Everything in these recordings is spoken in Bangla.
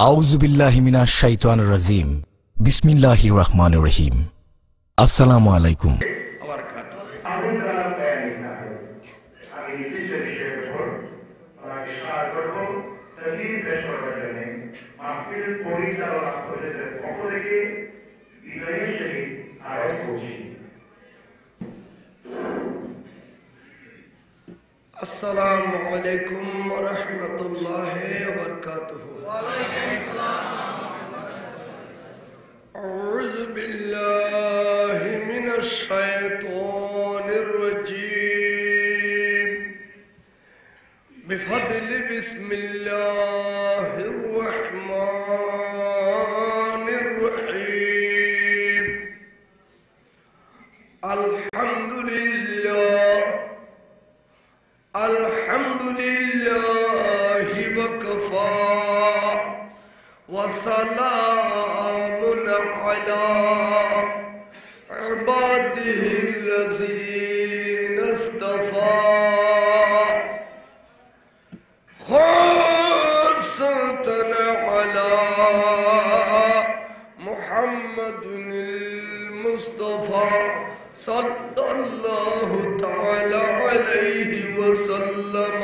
আউযু বিল্লাহি মিনাশ শাইতানির রাজিম। বিসমিল্লাহির রহমানির রহিম। আসসালামু আলাইকুম। अस्सलामु अलैकुम व रहमतुल्लाहि व बरकातुहू। औज़ु बिल्लाहि मिनश शैतानिर रजीम। बिफद्लि बिस्मिल्लाहिर रहमानिर रहीम। अल्हम्दुलिल्लाहि व कफ़ा व सलामुन अला इबादिहिल्लज़ीना इस्तफ़ा। ख़ासतन अला मुहम्मदिल मुस्तफ़ा सल्लल्लाहु तआला अलैहि वसल्लम।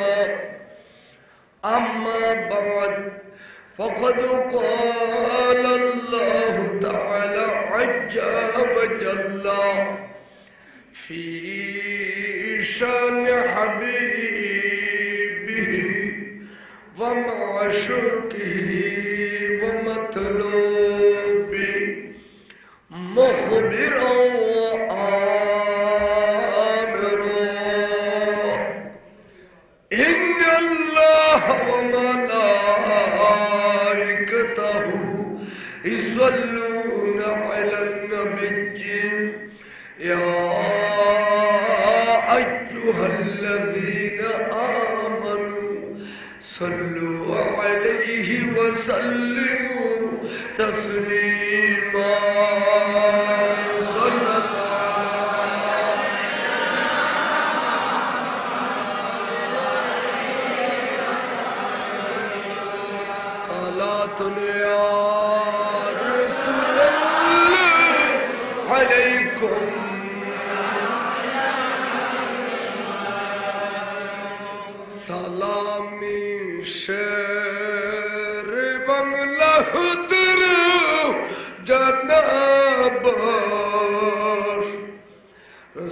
अम्मा बाद फ़क़द क़ाल अल्लाहु तआला अज़्ज़ा व जल्ला फ़ी शान हबीबिही व माशूक़िही व मतलूबी मुख़बिरन व यस्वल्लूना अलन नबी या अय्युहल्लज़ीना आमनू सल्लु अलैहि व सल्लिमू तस्लीमा। सलातुन या सलामी शेर बंगला जनाब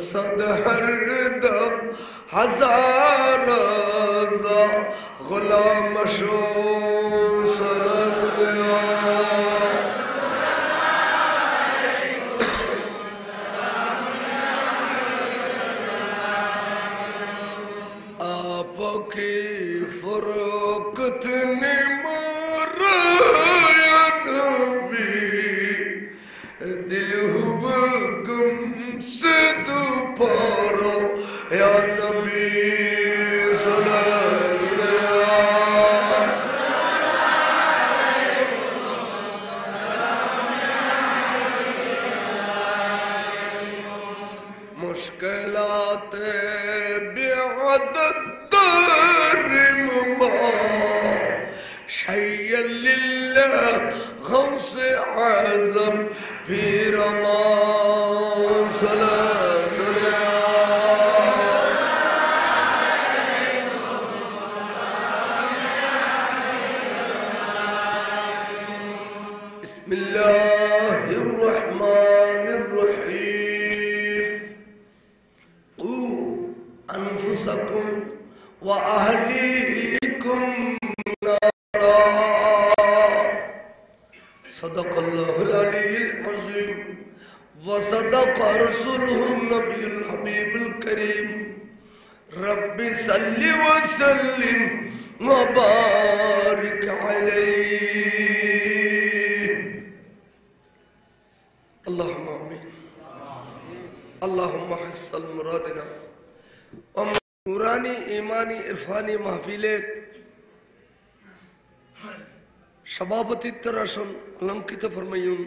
सद हर दम हजार गुलाम शो आपकी फरोख्त ने मारा या नबी, दिल हुआ गम से दोबारा या नबी। मुश्किलात बेअदद शय्यलिल्लाह गौस आज़म पीर अमान बिस्मिल्लाहिर रहमानिर रहीम। क़ू अनफुसकुम व अहलीकुम नारा। सदक़ल्लाहुल अलीयुल अज़ीम व सदक़ रसूलुहुन नबियुल हबीबुल करीम। रब्बि सल्लि व सल्लिम व बारिक अलैहि। अल्लाहुम्मा आमीन। अल्लाहुम्मा हस्सल मुरादिना। নুরানি ইমানি ইরফানি মাহফিলে সভাপতিত্বের আসন অলঙ্কিত ফরমাইউন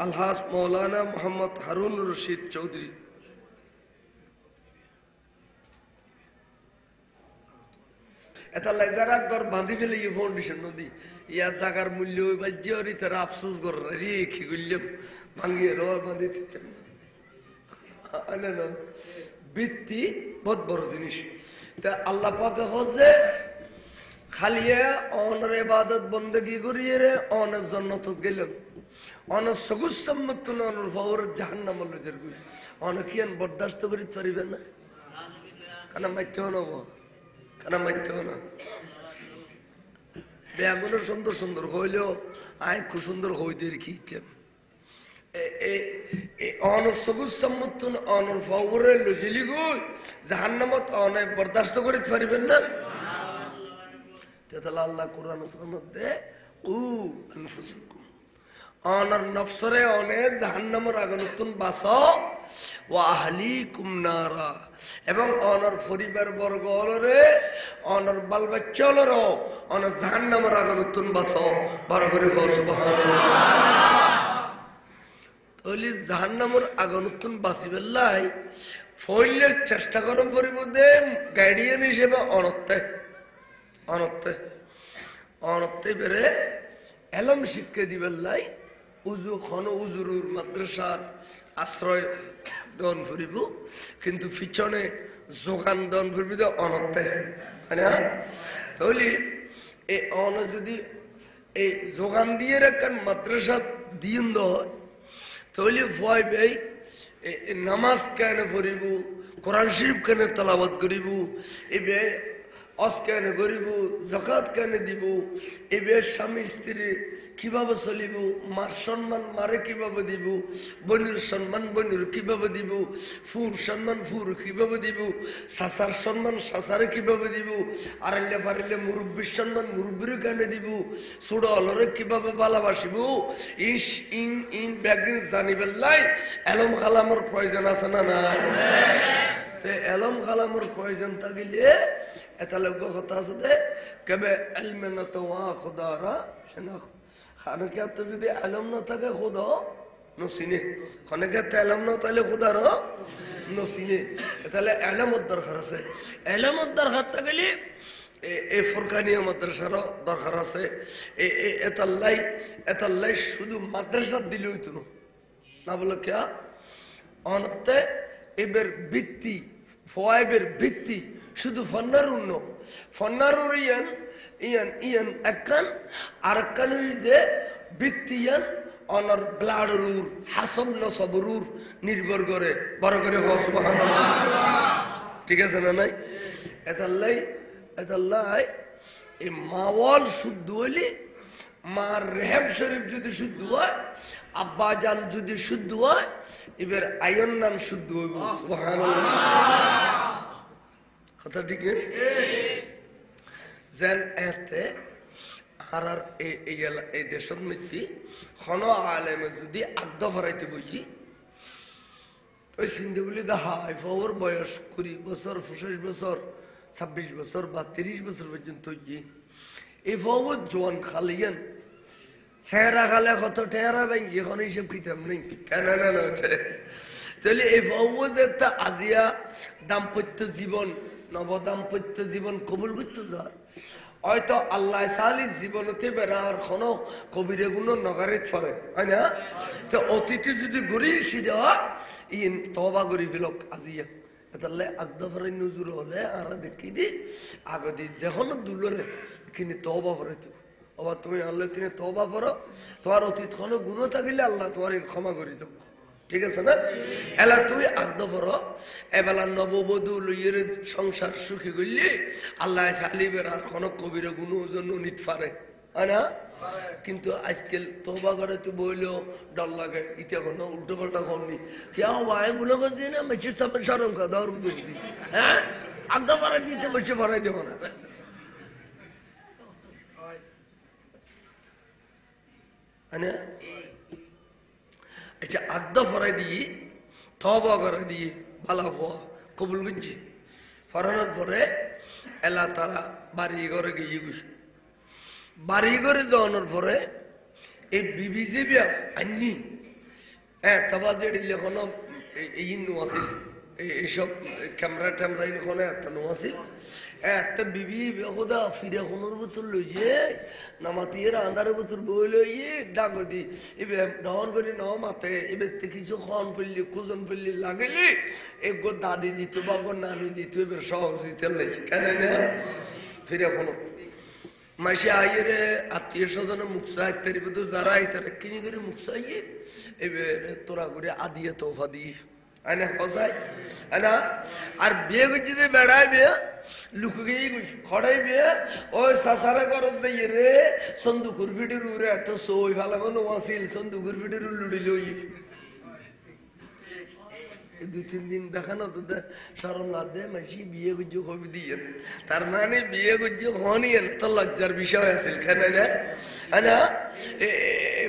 আলহাজ মৌলানা মোহাম্মদ হারুন রশিদ চৌধুরী। এটা যারা ঘর বাঁধি ফেলে ইয়ে ফাউন্ডেশন নদী ইয়া জাগার মূল্য ওই বাজ্যরি তারা আফসোস করে রে কি করলাম ভাঙিয়ে রোয়ার বাঁধি দিতেন না বৃত্তি বহুত বড় জিনিস তা আল্লাহ পাকে হচ্ছে খালিয়ে অনের ইবাদত বন্দেগি করিয়ে রে অনের জান্নাত গেলেন অনের সগুস সম্মত অনের ফাওর জাহান্নাম লজের গুই অনে কি আন বরদাস্ত করিতে পারিবেন না কানা মাইতে না কানা মাইতে না বেগুন সুন্দর সুন্দর হইলেও আয় খুব সুন্দর হইদের কি অনর সগুস সম্মত অনর ফাওরে লজিলি গুই জাহান্নামত অনে বরদাস্ত করিতে পারিবেন না তাহলে আল্লাহ কোরআন মধ্যে অনার নফসরে অনে জাহান্নামের আগুন বাঁচো ও আহলিকুম নারা এবং অনার পরিবার বর্গ হলরে অনার বাল বাচ্চা হলরও অনার জাহান্নামের আগুন বাঁচো বড় করে সুবহানাল্লাহ তাহলে জাহান্নামের আগুন বাঁচিবেলাই ফইলের চেষ্টা করম পরিবর্তে গাইডিয়ান হিসেবে অনত্তে বেড়ে এলম শিক্ষা দিবেন লাই উজু খন উজুরুর মাদ্রাসার আশ্রয় দন ফুরিব কিন্তু পিছনে যোগান দন ফুরিব অনত্তে তাহলে এই অন যদি এই যোগান দিয়ে রাখেন মাদ্রাসা দিন হয় তাহলে ভয় বেই নামাজ কেন পড়িব কোরআন শরীফ কেন তেলাওয়াত করিব এবে অস কেন করিব যাকাত কেন দিব এবে স্বামী স্ত্রী কিভাবে চলিব মার সম্মান মারে কিভাবে দিব বনুর সম্মান বনুর কিভাবে দিব ফুর সম্মান ফুর কিভাবে দিব সাসার সম্মান সাসারে কিভাবে দিব আড়াইলে পারিলে মুরব্বীর সম্মান মুরব্বীর কেন দিব ছোট হলরে কিভাবে ভালোবাসিব ইস ইন ইন ব্যাগিন জানিবেল্লাই এলম কালামের প্রয়োজন আছে না নাই এলম কালামের প্রয়োজন থাকিলে এটা লোক কথা আছে দে কেবে এলমে না তো খুদারা খানকে যদি এলম না থাকে খুদা নসিনে খানকে এলম না তাহলে খুদার নসিনে তাহলে এলমের দরকার আছে এলমের দরকার থাকলে এই ফুরকানিয়া মাদ্রাসার দরকার আছে এতাল্লাই শুধু মাদ্রাসা দিলে হইতো না বলো কে অনতে এবার ভিত্তি ফয়েবের ভিত্তি শুধু ফন্নারুর ন ফন্নারুর ইয়ান ইয়ান ইয়ান একখান আর একখান যে ভিত্তি ইয়ান অনর ব্লাডরুর হাসম নসবরুর নির্ভর করে বড় করে সুবহানাল্লাহ ঠিক আছে না নাই এতাল্লাই এই মাওয়াল শুদ্ধ হইলে মার রেহেম শরীফ যদি শুদ্ধ হয় আব্বা জান যদি শুদ্ধ হয় এবার আয়ন নাম শুদ্ধ হইব সুবহানাল্লাহ কথা ঠিক যেন এতে আর এই দেশের মধ্যে খন আলেমে যদি আগদ ফরাইতে বই ওই সিন্ধুগুলি দেখায় ফোর বয়স 20 বছর 25 বছর 26 বছর বা 30 বছর পর্যন্ত এই ফোর জোয়ান খালিয়ান চেহারা খালে কত টেহারা ব্যাংক এখন হিসেব কিতাব নেই কেন না তাহলে এই ফৌজে আজিয়া দাম্পত্য জীবন নব দাম্পত্য জীবন কবুল করতে যার হয়তো আল্লাহ সালি জীবনতে বেড়ার কোন কবিরে গুণ নগারিত ফরে হয় না তো অতীতে যদি গড়িয়ে সিধা ইন তবা গড়ি ফেলক আজিয়া তাহলে আগদফারে নজুর হলে আর দেখি দি আগদি যখন দুলরে কিন্তু তবা ফরাইতে আবার তুমি আল্লাহ তিনি তওবা করো তোমার অতীত কোনো গুণ থাকিলে আল্লাহ তোমার ক্ষমা করে দেব ঠিক আছে না এলা তুই আগদ করো এবেলা নববধূ লইয়ের সংসার সুখী করলি আল্লাহ সালিবের আর কোনো কবির গুণ জন্য নিতে পারে হয় না কিন্তু আজকাল তওবা করে তুই বইলেও ডর লাগে ইতিয়া কোনো উল্টো পাল্টা করনি কেউ ভাই গুলো করছি না বেশি সামনে সরম করে দৌড় দিই হ্যাঁ আগদ পাড়াই দিতে বেশি পাড়াই দেবো না আচ্ছা আগদ ফরাই দিয়ে তওবা করে দিয়ে বালা হওয়া কবুল করছি ফরানোর পরে এলা তারা বাড়ি ঘরে গিয়ে গেছে বাড়ি ঘরে যাওয়ানোর পরে এই বিবি যে আননি হ্যাঁ তবা যে লেখনো এই হিন্দু আছিল এইসব ক্যামেরা ট্যামেরা ইনখানে একটা নো আছিল একটা বিবি বেহুদা ফিরে কোনোর বোতল লইছে নামাতিয়ে আন্ধারের বোতল বই লইয়ে ডাঙ্গ দি এবার নন করি ন মাতে এবার কিছু খন পড়লি কুজন পড়লি লাগলি এগো দাদি দিত বা গো নানি দিত এবার সহজ দিতে লাগি কেন না ফিরে কোনো মাসে আইয়ে আত্মীয় স্বজন মুখ চাইতে যারা আইতারে কিনে করে মুখ চাইয়ে এবার তোরা করে আদিয়ে তোফা দিই আয়না হসাই আয়না আর বিয়ে করছি যে বেড়াই বিয়ে লুকু গিয়ে খড়াই বিয়ে ওই সাসারা করত দিয়ে রে সন্দুকুর ফিটির উড়ে এত সই ফেলাম আসিল সন্দুকুর ফিটির লুড়িল দুই তিন দিন দেখানো তো সরম লাভ দেয় মাসি বিয়ে করছে কবি দিয়ে তার মানে বিয়ে করছে হনি তো লজ্জার বিষয় আছে কেন না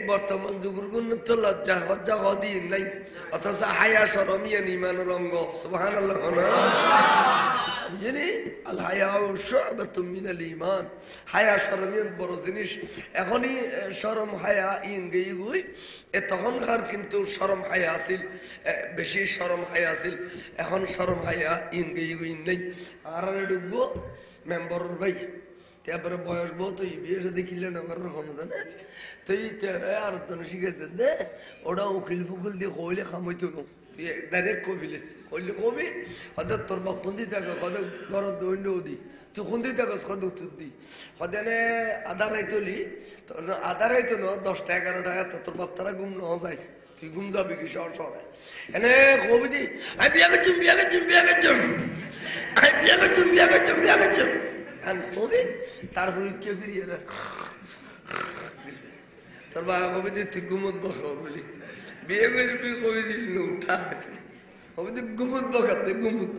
বর্তমান যুগের কোন তো লজ্জা লজ্জা হদিন নাই অথচ হায়া সরম ইয়ান ইমানের অঙ্গ সুবহানাল্লাহ বুঝলি আল হায়া শুআবাতুম মিনাল ঈমান হায়া শরম বড় জিনিস এখনই শরম হায়া ইন গই গই তখনকার কিন্তু শরম হায়া আছিল বেশি শরম হায়া আছিল এখন শরম হায়া ইন গই গই নাই আর ডুববো মেম্বারের ভাই তারপরে বয়স বহুত বিয়ে সাথে কিনলে না করার কোনো জানে তুই আর জন শিখাইতে দে ওটা উকিল ফুকিল দিয়ে কইলে খামাইতো না তুই ডাইরেক্ট কই ফেলিস কইলে কবি হয়তো তোর বাপ খুন্দি থাকে কদে ঘর দৈন্য দি তুই খুন্দি থাকস কদ উত্তর দি হদেনে আধা রাইতলি আধা রাইতো না 10টা 11টা তোর বাপ তারা ঘুম ন যায় তুই ঘুম যাবি কি শহর শহরে এনে কবি দি আমি বিয়ে করছি বিয়ে করছি বিয়ে করছি আমি বিয়ে করছি বিয়ে করছি বিয়ে করছি আমি কবি তারপরে কে ফিরিয়ে রে তোর বাবা কবি দি তুই ঘুমত বসো বলি বিয়ে করবি কবি দিল উঠা কবি দি ঘুমত বকাতে ঘুমত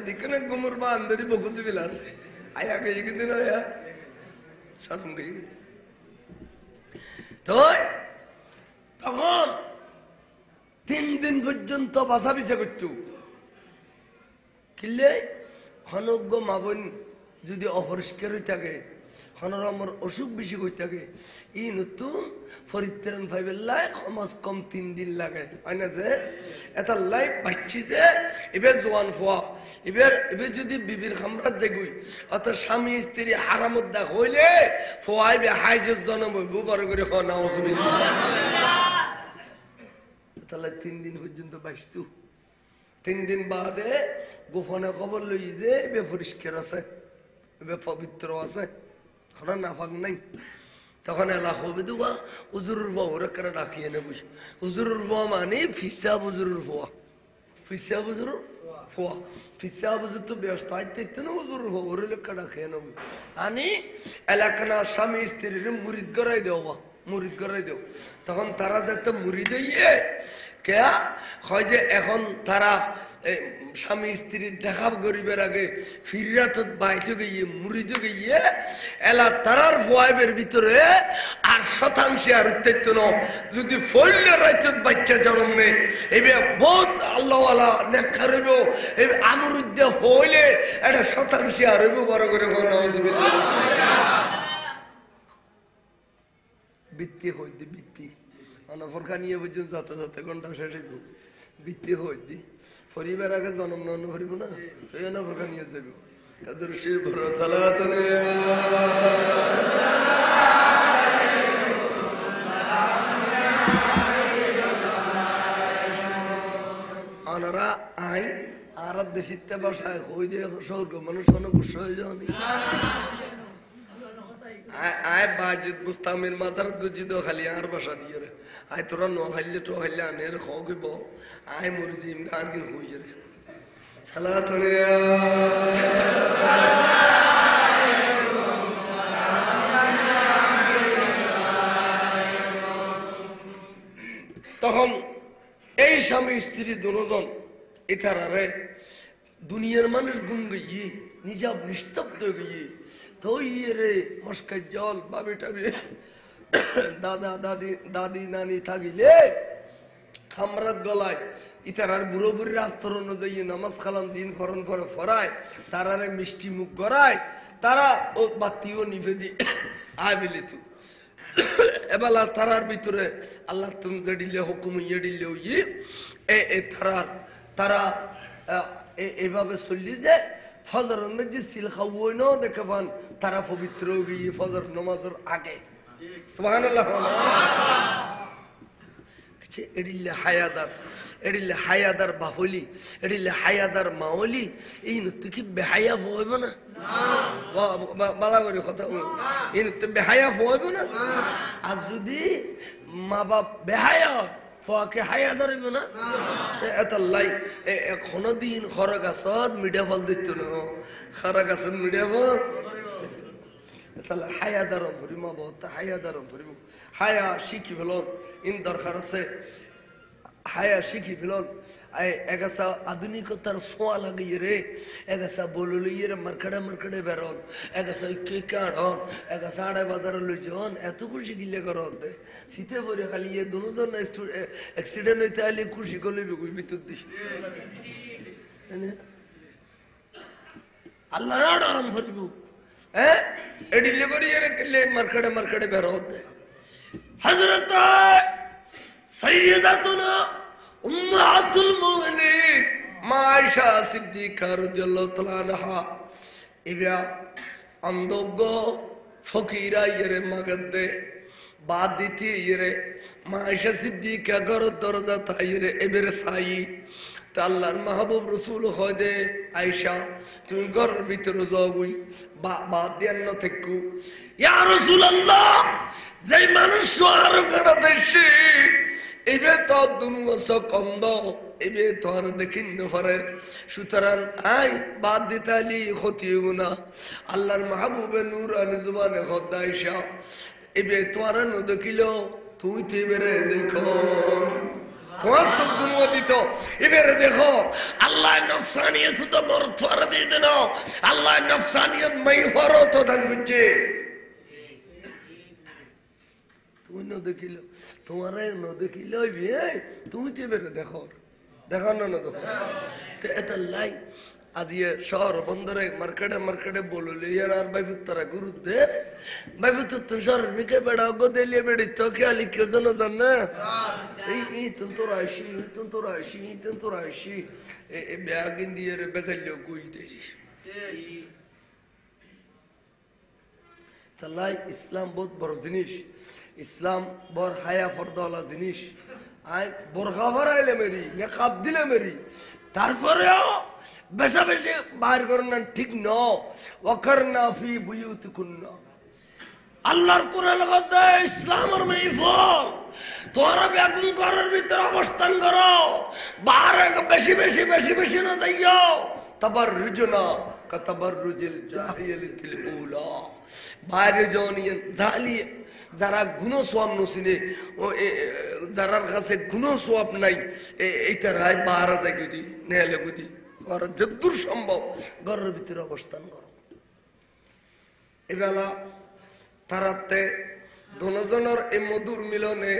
দিকে না ঘুমুর বা আন্দরি বকুতে বিলার আয়া গিয়ে কিন্তু না আয়া সালাম গিয়ে তো তখন 3 দিন পর্যন্ত বাসা বিছা করতো কিনলে খনজ্ঞ মাবন যদি অপরিষ্কার হয়ে থাকে খনরমর অসুখ বেশি হয়ে থাকে ই নতুন পরিত্রাণ পাইবেলাই কমাস কম 3 দিন লাগে হয় না যে এটা লাইফ বাচ্চি যে এবার জোয়ান ফোয়া এবার যদি বিবির খামরাত যেগুই অত স্বামী স্ত্রী হারামত দেখ হইলে ফোয়াইবে হাইজের জন্ম হইব বড় করে খাওয়া না অসুবিধা তাহলে 3 দিন পর্যন্ত বাঁচত 3 দিন বাদে গোপনে খবর লই যে এবে পরিষ্কার আছে এবে পবিত্র আছে খরা নাফাক নাই তখন এলা হবে দুবা হুজুরের ফোয়া ওরা কেন ডাকিয়ে নেব হুজুরের ফোয়া মানে ফিসা হুজুরের ফোয়া ফিসা হুজুরের ফোয়া ফিসা হুজুর তো ব্যবস্থা না হুজুরের ফোয়া ওরা লেখা ডাকিয়ে নেব আনি এলাকা না স্বামী স্ত্রীর মুরিদ করাই দেওয়া মুরিদ করাই দেও তখন তারা যাতে মুরিদ হইয়ে কে হয় যে এখন তারা স্বামী স্ত্রীর দেখা গরিবের আগে ফিরাত বাইতে গিয়ে মুরিদে গিয়ে এলা তারার ভয়ের ভিতরে 8% আর উত্তেত ন যদি ফইলে রাইত বাচ্চা জন্ম নে এবে বহুত আল্লাহওয়ালা নেককার হইব এই আমরুদ্দে হইলে এটা 1% আর হইব বড় করে নাউজুবিল্লাহ বৃত্তি হইতে বৃত্তি অনফরকা নিয়ে বুঝুন যাতে যাতে ঘন্টা শেষ হইব বৃত্তি হইতে পরিবার আগে জন্ম নন্ন করিব না তুই অনফরকা নিয়ে যাবি তাদের শির ভরো সালাত অনারা আইন আর দেশিতে বসায় হই যে স্বর্গ মানুষ কোনো গুসা হয়ে যাওনি আয় বাজিদ মুস্তামির মাজারত গুজি দো খালি আর বাসা দিয়ে রে আয় তোরা ন খাইলে তো খাইলে আনের খাও গিব আয় মরজি ইমদান কিন হই রে সালাত রে তখন এই স্বামী স্ত্রী দুজন এটারে দুনিয়ার মানুষ গুম গিয়ে নিজাব নিস্তব্ধ গিয়ে তো রে মস্কাই জল বাবি টাবি দাদা দাদি দাদি নানি থাকিলে খামরাত গলায় ইতারার বুড়ো বুড়ির আস্তর অনুযায়ী নামাজ খালাম দিন ফরন করে ফরায় তারারে মিষ্টি মুখ করায় তারা ও বাতিও নিভে দি আয় বিলিতু এবেলা তারার ভিতরে আল্লাহ তুমি দিলে হুকুম ইয়ে দিলে তারা এইভাবে চললি যে ফজরের মধ্যে সিল খাওয়াই না দেখে পান তারা পবিত্র গিয়ে ফজর নামাজের আগে সুবহানাল্লাহ। এডিলে হায়াদার এডিলে হায়াদার বাহলি এডিলে হায়াদার মাওলি এই নৃত্য কি বেহায়া হইব না বালা করে কথা এই নৃত্য বেহায়া হইব না। আর যদি মা বাপ বেহায়া ফকে হায়া ধরিব না এত লাই কোনো দিন খরা গাছত মিডিয়া ফল দিত না খরা গাছত মিডিয়া ফল তাহলে হায়া দারম ভরিব বহুত হায়া দারম ভরিব হায়া শিখি ফেলন ইন দরকার আছে হায়া শিখি ফেলন এগাছা আধুনিকতার সোয়া লাগিয়ে রে এগাছা বলল ইয়ে রে মার্কেটে বেরন এগাছা কে কাড়ন এগাছা আড়াই বাজারে লই যান এত খুশি গিলে করন শীতে পরে খালি ইয়ে দুজন অ্যাক্সিডেন্ট হইতে আইলে খুশি করলে বেগুই ভিতর দিস আল্লাহ আরাম ভরিব হ্যাঁ এডিলে করি মার্কেটে বেরোত হযরত সাইয়্যিদাতুনা উম্মাতুল মুমিনিন মা আয়েশা সিদ্দিকা রাদিয়াল্লাহু তাআলা আনহা ইবা অন্ধজ্ঞ ফকিরা ইরে মাগদে বাদ দিতি ইরে মা আয়েশা সিদ্দিকা ঘর দরজা তাইরে এবেরে সাই তা আল্লাহর মাহবুব রাসূল হদে আয়েশা তুমি ঘরের ভিতরে যাওই বাদ দেন না থেকু ইয়া রাসূলুল্লাহ যেই মানুষ আর গড়া দেশে এবে তো দুনুস কন্দ এবে তো আর দেখিন নফরের সুতরাং আই বাদ দিতালি ক্ষতিও না আল্লাহর মাহবুবে নূরানি জুবানে হদে আয়েশা এবে তো আর ন দেখিল তুই তেবেরে দেখো তোমার সব গুণও দিত এবারে দেখো আল্লাহ নফসানিয়ত তো মরতওয়ার দিয়ে দেন আল্লাহ নফসানিয়ত মাই হরো তো দান বুঝছে তুমি ন দেখিল তোমার ন দেখিল তুমি তো এবারে দেখো দেখো না না দেখো তো এটা লাই আজি শহর বন্দরে মার্কেটে বললে আর বাইফুত্তরা গুরুদে বাইফুত্তর শহরের মিকে বেড়া গদেলিয়ে বেড়ি তো খেয়ালি কেউ যেন জান না এই তোর আইসি ব্যাগিন দিয়ে বেচাইলেও গুই দেরি তাহলে ইসলাম বহুত বড় জিনিস ইসলাম বড় হায়া ফর্দওয়ালা জিনিস আই বোরখা ভরাইলে মেরি নেকাব দিলে মেরি তারপরেও বেশা বেশি বাইর করেন না ঠিক ন ওয়াকারনা ফি বুয়ুতিকুন্না আল্লাহর কোরআন কথা ইসলামের মাইফল তোরা বেগুন ঘরের ভিতরে অবস্থান করো বাইরে বেশি না যাইও তাবাররুজনা কাতাবাররুজিল জাহিলিয়াতিল উলা বাইরে জনিয়ন জালি যারা গুণ সওয়াব নসিনে ও যারার কাছে গুণ সওয়াব নাই এইটা রায় বাইরে যাই গদি নেলে গদি আর যদ্দূর সম্ভব ঘরের ভিতরে অবস্থান করো এবেলা তারাতে দনজনের এই মধুর মিলনে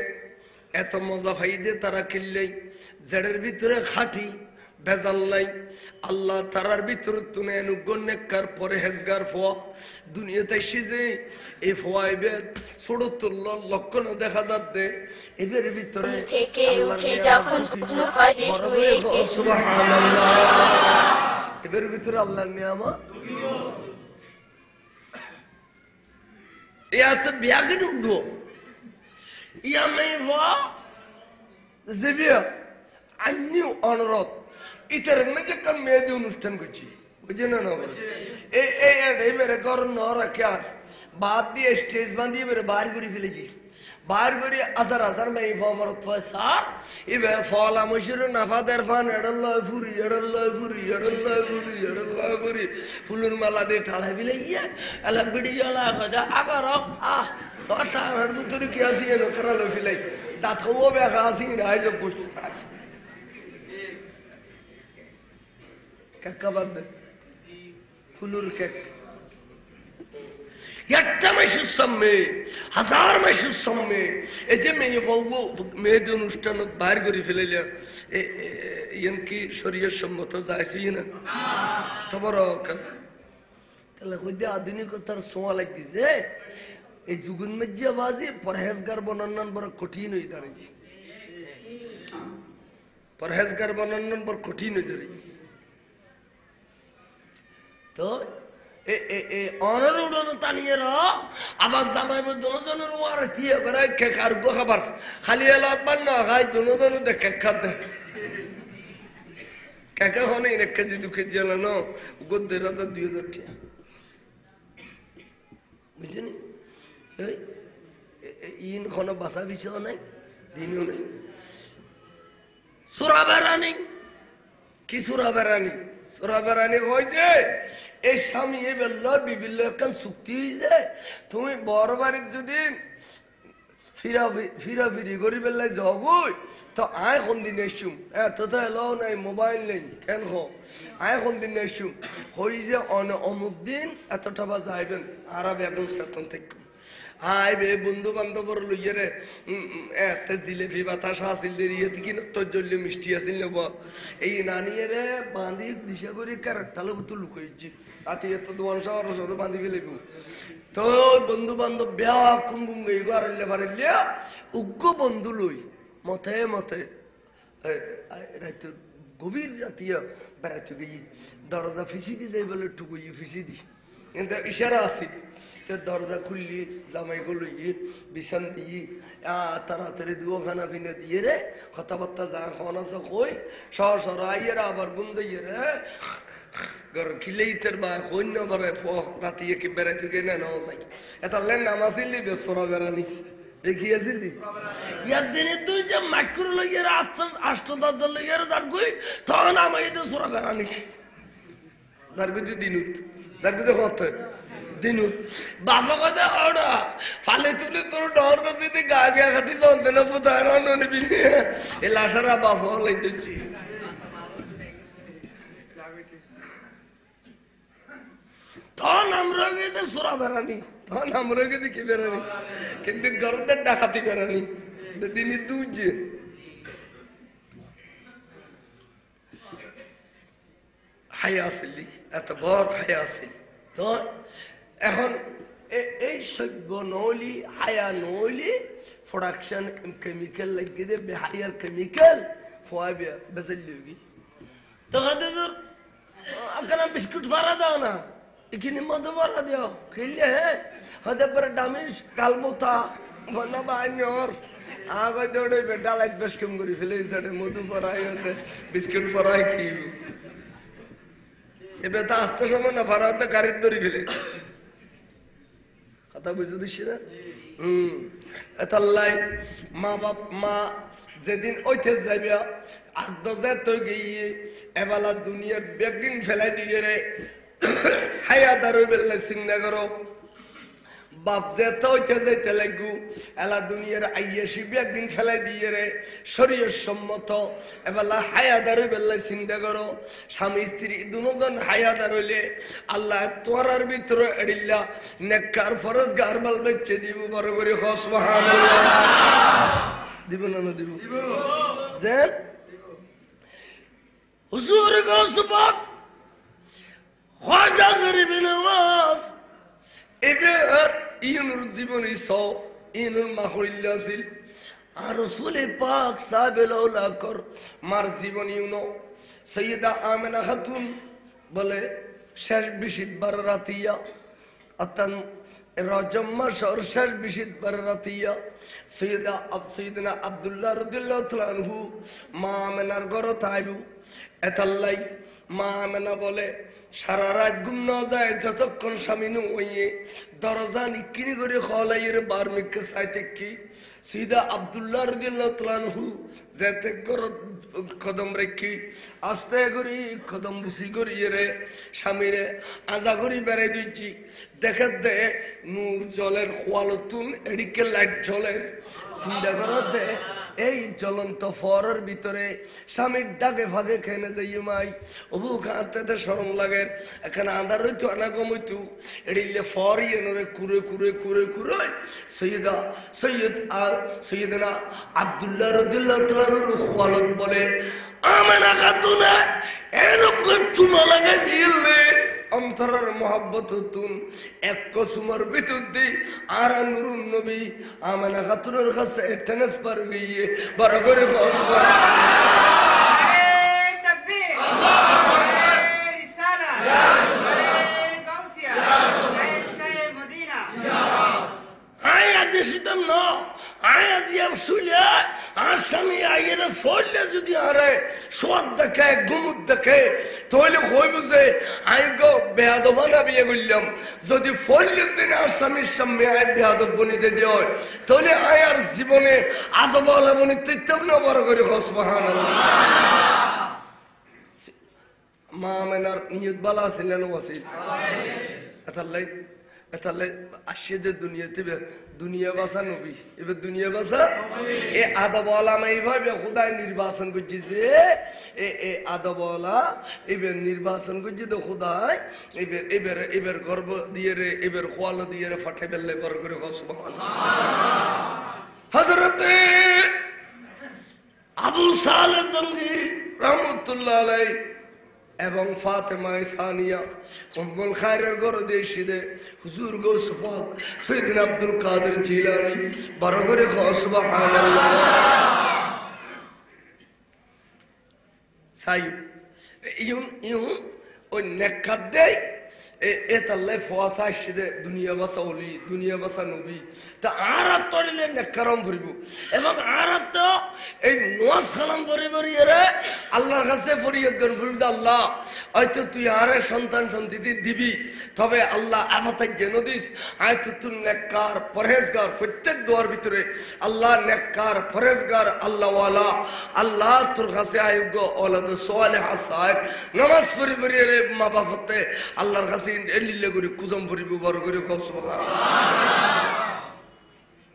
এত মজা ফাইদে তারা কিনলেই জেডের ভিতরে খাটি বেজাল নাই আল্লাহ তারার ভিতরে তুনে অনুগণ্যকার পরে হেজগার ফোয়া দুনিয়াতে সিজে এই ফোয়া এবে ষড়তুল্লাহ লক্ষণ দেখা যাচ্ছে এদের ভিতরে থেকে উঠে যখন কোনো কাজে শুয়ে সুবহানাল্লাহ এদের ভিতরে আল্লাহর নিয়ামত ইয়াতে বিয়াকে ঢুকবো ইয়া মেভা জেবিয়া আন্নিও অনুরোধ ইতার মেজে কাম মেয়েদি অনুষ্ঠান করছি বুঝে না এই মেরে ঘর ন রাখে আর বাদ দিয়ে স্টেজ বাঁধিয়ে মেরে বাইর করে ফেলেছি বাইর করে হাজার মেয়ে ফমরত হয় স্যার এবার ফল আমসির নাফা দেরফান এডল্লা ফুরি ফুলের মালা দিয়ে ঠালাই ফেলে ইয়ে এলা বিড়ি জ্বলা কথা আগার তো সারার ভিতরে কি আসি এলো করালো ফেলাই দাঁতও বেখা আসি রাইজ গোষ্ঠী থাকে কেকা বাদ ফুলুর কেক একটা মাসুর সামনে হাজার মাসুর সামনে এই যে মেয়ে মেয়েদের অনুষ্ঠান বাইর করে ফেলাইলে ইয়ান কি শরীরের সম্মত যাইছি না তোমার তাহলে কইতে আধুনিকতার ছোঁয়া লাগছে এই যুগুন মজ্জাবাজি পরহেজগার বনান্নন বড় কঠিন হয়ে দাঁড়াই পরহেজগার বনান্নন বড় কঠিন হয়ে দাঁড়াই তো অনার উড়ানো টানিয়ে আবার জামাই দুজনের ওয়ার দিয়ে করে কেক আর গো খাবার খালি এলাক বান না খাই দুজনে দেখ কেক খাতে কেকে হনে 1 কেজি 2 কেজি এলানো গদ্দের রাজা 2000 টাকা বুঝছেন ইন কোনো বাসা বিষয় নাই দিনও নেই সুরা বেড়ানি কি সুরা বেড়ানি সুরা বেড়ানি হয় যে এই স্বামী এ বেল্ল বিভিন্ন একখান চুক্তি হয়েছে তুমি বড় বাড়ির যদি ফিরি করি বেলায় যাবই তো আয় কোন দিন এসুম এত তো এলো নাই মোবাইল নেই কেন আয় কোন দিন এসুম হই যে অমুক দিন এতটা বা যাইবেন আর একদম চেতন থাকুন আয় বে বন্ধু বান্ধবর লইয়ে রে এতে জিলেপি বাতাসা আসিল ইয়েতে কি তৈজল্য মিষ্টি আসিল নেব এই নানিয়ে রে বাঁধি দিশা করি ক্যারেক্টার তো লুকাইছি আতি এত দোয়ান শহর শহরে বাঁধি ফেলে তো বন্ধু বান্ধব বেয়া কোন গুম গই গারিলে ফারিলে উগ্র বন্ধু লই মতে মতে রাইতে গভীর রাতিয়া বেড়াইতে গিয়ে দরজা ফিসি দি যাই বলে টুকুই ফিসি দি কিন্তু ইশারা আছে তো দরজা খুললি জামাইগুলো বিছান দিয়ে তাড়াতাড়ি দুও খানা পিনে দিয়ে রে কথাবার্তা যা খাওয়ান আছে কই সর সর আইয়ে আবার গুম যাইয়ে রে ঘর খিলেইতের বা কই না বলে রাতিয়ে কি বেড়াইতে গিয়ে না যাই এটা লেন নাম আসিলি বেসরা বেড়ানি দেখিয়েছিলি ইয়ার দিনে তুই যে মাইক্রো লইয়ে আষ্ট 10 জন লইয়ে তার কই তখন আমায় তো সরা বেড়ানি যার কিন্তু দিনুত যার কিন্তু হতে দিনুত বাপা কথা ওরা ফালে তুলে তোর ডর করতে গা গা খাতি চলতে না পোতায় রান্না বিলি এ লাসারা বাপা লাইতেছি তখন আমরা গিয়ে সোরা বেড়ানি তখন আমরা গিয়ে দেখি বেড়ানি কিন্তু গরমদের ডাকাতি বেড়ানি দিনই দুজে হায়া আসলি এত বড় হায়া আসিল তো এখন এই সভ্য নলি হায়া নলি প্রোডাকশন কেমিক্যাল লাগিয়ে দে বেহায়ার কেমিক্যাল ফোয়াবে বেসলি তো কাদের বিস্কুট ফারা দাও না এখানে মধু ভরা দিও খেললে হতে পারে ডামিস কালমোতা বন্যা বাহার আগে দৌড়ে ডাল এক বেশ কম করে ফেলে মধু ফরাই হতে বিস্কুট ফরাই খেয়ে এবার তো আসতে সময় না ফারা হতে গাড়ির দড়ি ফেলে কথা বুঝে দিচ্ছি না এতাল্লাই মা বাপ মা যেদিন ওইতে যাইবে আদে তো গিয়ে এবেলা দুনিয়ার বেগিন ফেলাই দিয়ে রে হায়া দারুই বেললে চিন্তা করো বাপ যেতে হইতে যাইতে লাগু এলা দুনিয়ার আইয়াসি একদিন ফেলাই দিয়ে রে শরীর সম্মত এবেলা হায়াদার বেল্লাই চিন্তা করো স্বামী স্ত্রী দুজন হায়াদার হইলে আল্লাহ তোয়ার ভিতরে এড়িল্লা নেককার ফরজ গারবাল বেচে দিব বড় করে সুবহানাল্লাহ দিব না দিব যে হুজুর গসবাক খাজা গরিব নওয়াজ এবার ইনুর জীবনী সও ইনুর মাহরিল্লা আছিল আর রাসূল পাক সাহাবেলাউলা কর মার জীবনী উনো সৈয়দা আমেনা খাতুন বলে শেষ বিশিত বার রাতিয়া আতান রজব মাসের শেষ বিশিত বার রাতিয়া সৈয়দনা আব্দুল্লাহ রাদিয়াল্লাহু তাআলা আনহু মা আমেনার ঘর তাইবু এতাল্লাই মা আমেনা বলে সারা রাত ঘুম না যায় যতক্ষণ স্বামী নুয়ে দরজা নিকিনি করে খলাইয়ের বার মিকে চাইতে কি সিদা আব্দুল্লাহ রাদিয়াল্লাহু তাআলা আনহু যেতে কদম রেখি আস্তে করি কদম বুসি করিয়ে রে স্বামীরে আজা করি বেড়াই দিচ্ছি দেখে দে নূর জলের খোয়ালতুন এদিকে লাইট জলের চিন্তা করো দে এই জ্বলন্ত ফরের ভিতরে স্বামীর ডাকে ফাঁকে খেনে যাই মাই অবু খাতে শরম লাগে এখানে আন্ধার হইতো আনা কম হইতো এড়িলে ফর ইয়ে কুরে কুরে কুরে কুরে সৈয়দনা আব্দুল্লাহ রাদিয়াল্লাহু তাআলার খোয়ালত বলে আমেনা খাতুনা এরকম চুমা লাগাই দিলে অন্তরের মহব্বত তুন এক কসুমের ভিতর দি আর নুরুন নবী আমানা খাতুনের কাছে ট্রান্সফার হইয়ে বড় করে কসবা শীতম ন আয় আজি শুইলে আর স্বামী আইয়ের ফললে যদি আরে সোয়াদ দেখে গুমুদ দেখে তাহলে হইব যে আই গো বেয়াদবানা বিয়ে করলাম যদি ফললের দিন আর স্বামীর সামনে আয় বেয়াদব বনিতে দেয় তাহলে আয় আর জীবনে আদবালা বনিতে তেমন বড় করে সুবহানাল্লাহ মা মেনার নিয়ত বালা ছিলেন ওয়াসি আতাল্লাই তাহলে আসছে দুনিয়াতে দুনিয়া বাসা নবী এবার দুনিয়া বাসা এ আদবলা এইভাবে খোদাই নির্বাচন করছে যে আদবলা এবার নির্বাচন করছে তো খোদাই এবার গর্ব দিয়ে রে এবার খোয়ালো দিয়ে রে ফাটে বেললে বড় করে সুবহানাল্লাহ হযরতে আবু সালেহ জঙ্গি রহমাতুল্লাহ আলাইহি এবং ফাতেমা সানিয়া উম্মুল খায়রের ঘর দেশে হুজুর গৌস পাক সাইয়েদনা আব্দুল কাদের জিলানী বড় করে সুবহানাল্লাহ সাইয়ু ইউন ওই নেকাত দেয় এতাল্লাই ফোয়াসা আসছে দুনিয়া বাসা ওলি দুনিয়া বাসা নবী তা আর তরিলে নেকারম ভরিব এবং আর তো এই নোয়াজ খালাম ভরি ভরি রে আল্লাহর কাছে ফরিয়াদ করেন ভরিব আল্লাহ হয়তো তুই আরে সন্তান সন্ততি দিবি তবে আল্লাহ আফাতাক যেন দিস হয়তো তুই নেককার পরহেজগার প্রত্যেক দোয়ার ভিতরে আল্লাহ নেককার পরহেজগার আল্লাহওয়ালা আল্লাহ তোর কাছে আয়োগ্য ওলাদ সোয়ালেহ সাহেব নামাজ পড়ি পড়ি রে মা বাপতে আল্লাহর কাছে এলিলে করে কুজম পড়িব বড় করে সুবহানাল্লাহ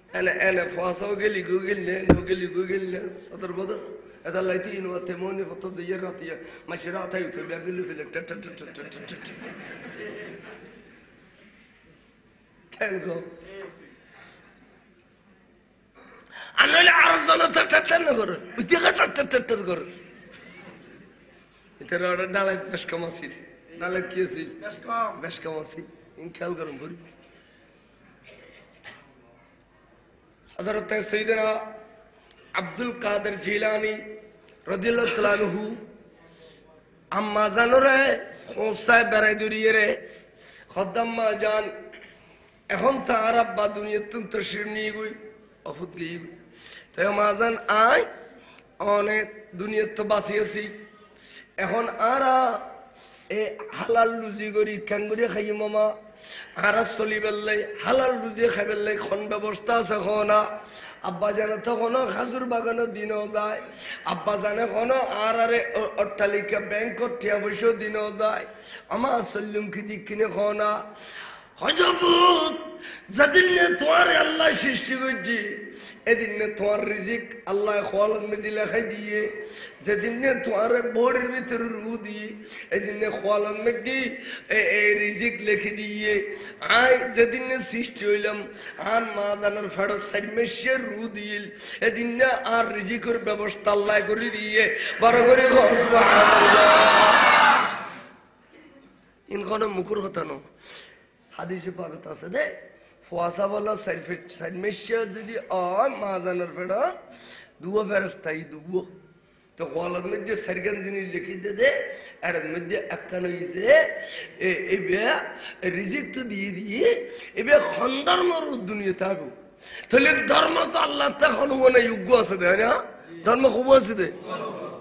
এনে এনে ফাসাও গেলি গুগিললে গুগিলি গুগিললে সদর বদর এটা লাইতি ইনওয়াতে মনে কত দিয়ে রাতিয়া মাসে রাতাই উঠে ব্যাগলি ফেলে টট টট টট টট কেন গো আনলে আরজন টট টট না করো উদিকে টট টট টট করো এটা রড ডালে বেশ কম আছে ডালে কি আছে বেশ কম আছে ইন খেয়াল করুন ভরি হযরত সাইয়েদনা আব্দুল কাদের জিলানী রাদিয়াল্লাহু তাআলা আনহু আম্মা জানরে হোসায় বেড়াই দরিয়ে রে খদ্দাম্মা জান এখন তো আরব বা দুনিয়া তুন্ত শিরনি গই অফুত গই তাই মা জান আয় অনেক দুনিয়া তো বাঁচিয়েছি এখন আরা এ হালাল রুজি করি ক্যাঙ্গুরি খাই মামা আরা চলি বেললাই হালাল রুজি খাই বেললাই খন ব্যবস্থা আছে খনা আব্বা জানে তো কোনো খাজুর বাগানো দিনও যায় আব্বা জানে কোনো আর আরে অট্টালিকা ব্যাংকত টিয়া পয়সা দিনও যায় আমার চল্লুম কি দিক কিনে খনা হজবুত যেদিন তোমার আল্লাহ সৃষ্টি করছি এদিন তোমার রিজিক আল্লাহ খোয়াল মেজি লেখাই দিয়ে যেদিন তোমার বোর্ডের ভিতরে রু দিয়ে এদিন খোয়াল মেঘি এই রিজিক লিখে দিয়ে আয় যেদিন সৃষ্টি হইলাম আর মা জানার ফেরো সাইমেশের রু দিল এদিন আর রিজিকের ব্যবস্থা আল্লাহ করে দিয়ে বড় করে সুবহানাল্লাহ ইনখানে মুকুর কথা ন হাদিসে পাকত আছে দে ফোয়াসা বলা সাইমেশিয়া যদি আর মা জানার ফেরা দুয়া ফেরস্তাই দুবো তো খোয়ালার মধ্যে সারগান জিনিস লিখি দে এর মধ্যে একখান হইছে এবে রিজিক তো দিয়ে দিয়ে এবে খন্দর্মর দুনিয়া থাকো তাহলে ধর্ম তো আল্লাহ তখন মানে যোগ্য আছে দে না ধর্ম খুব আছে দে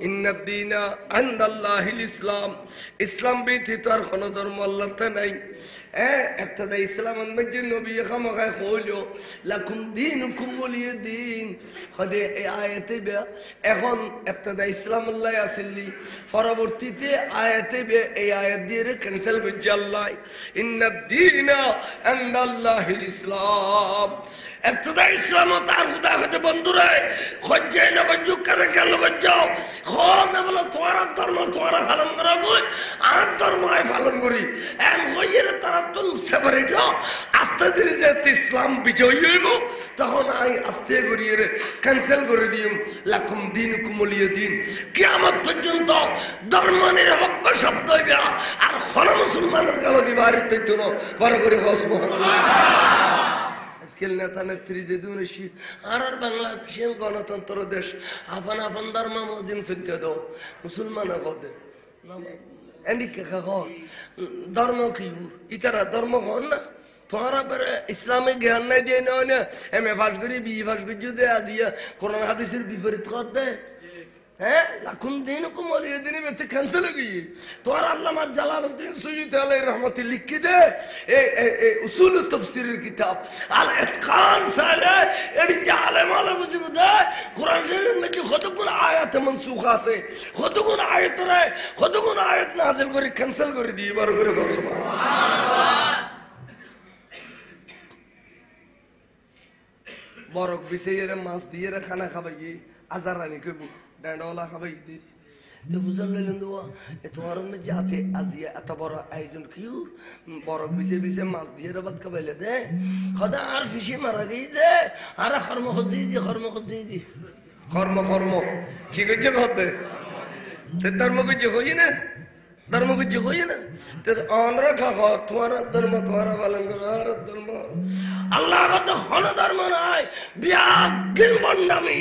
ইন্নাদ্দীনা ইনদাল্লাহিল ইসলাম ইসলাম ব্যতীত আর কোন ধর্ম আল্লাহতে নাই একটা ইসলামের মধ্যে নবী খামাখায় কইলো লাকুম দীনুকুম ওয়ালিয়া দীন হদে এই আয়াতে এখন একটা ইসলাম আল্লাহ আসলি পরবর্তীতে আয়াতে এই আয়াত দিয়ে ক্যান্সেল করছে আল্লাহ ইন্নাদ্দীনা ইনদাল্লাহিল ইসলাম একটা ইসলাম তার খুদা হতে বন্ধুরা খজ্জাই না খজ্জু করে গেল খজ্জাও খোদা বলে তোমার ধর্ম তোমার পালন করা বই আর ধর্ম পালন করি এম হইয়ে তারা তুন সেপারেট আস্তে ধীরে যেতে ইসলাম বিজয়ী হইব তখন আই আস্তে করিয়ে ক্যান্সেল করে দিম লাকুম দীনুকুম ওয়ালিয়া দিন কিয়ামত পর্যন্ত ধর্ম নিরপেক্ষ শব্দ হইবে আর কোন মুসলমানের গালো দিবার তৈতো না বড় করে হস সুবহানাল্লাহ আজকাল নেতা নেত্রী যে দুনিশি আর বাংলাদেশ গণতন্ত্র দেশ আফান আফান ধর্ম মজিম চলতে দাও মুসলমান হতে এন্ডিকে খাও ধর্ম কি ইতারা ধর্ম হন না তোমারা পরে ইসলামিক জ্ঞান নাই দিয়ে না এম এ পাস করি বি পাস করি যদি আজিয়া কোরআন হাদিসের বিপরীত কর দে হ্যাঁ লাকুম দীনুকুম ওয়ালিয়া দিন বেতে ক্যান্সেল হয়ে গিয়ে তোর আল্লামা জালালউদ্দিন সুয়ুতি আলাইহি রহমতে লিখি দে এই উসুল তাফসীরের কিতাব আল ইতকান সালে এর যে আলেম বুঝিব দে কোরআন শরীফের মধ্যে কতগুলো আয়াত মনসুখ আছে কতগুলো আয়াত রে কতগুলো আয়াত নাযিল করে ক্যান্সেল করে দিয়ে বার করে সুবহানাল্লাহ বরক বিছের মাছ দিয়ে খানা খাবাই আজারানি কইব ডান্ডওয়ালা খাবাই দিই তো বুঝল লইলেন তো তোমার মধ্যে যাতে আজিয়া এত বড় আয়োজন কিউ বরক বিছে বিছে মাছ দিয়ে ভাত খাবাইলে দে খদা আর ফিশি মারা গিয়েছে আর কর্ম খুঁজি কর্ম কি করছে করতে ধর্ম করছে হই না ধর্ম করছে হই না আমরা খাও তোমার ধর্ম তোমার পালন করো আর ধর্ম আল্লাহ কত কোন ধর্ম নাই বিয়াগিন বন্ডামি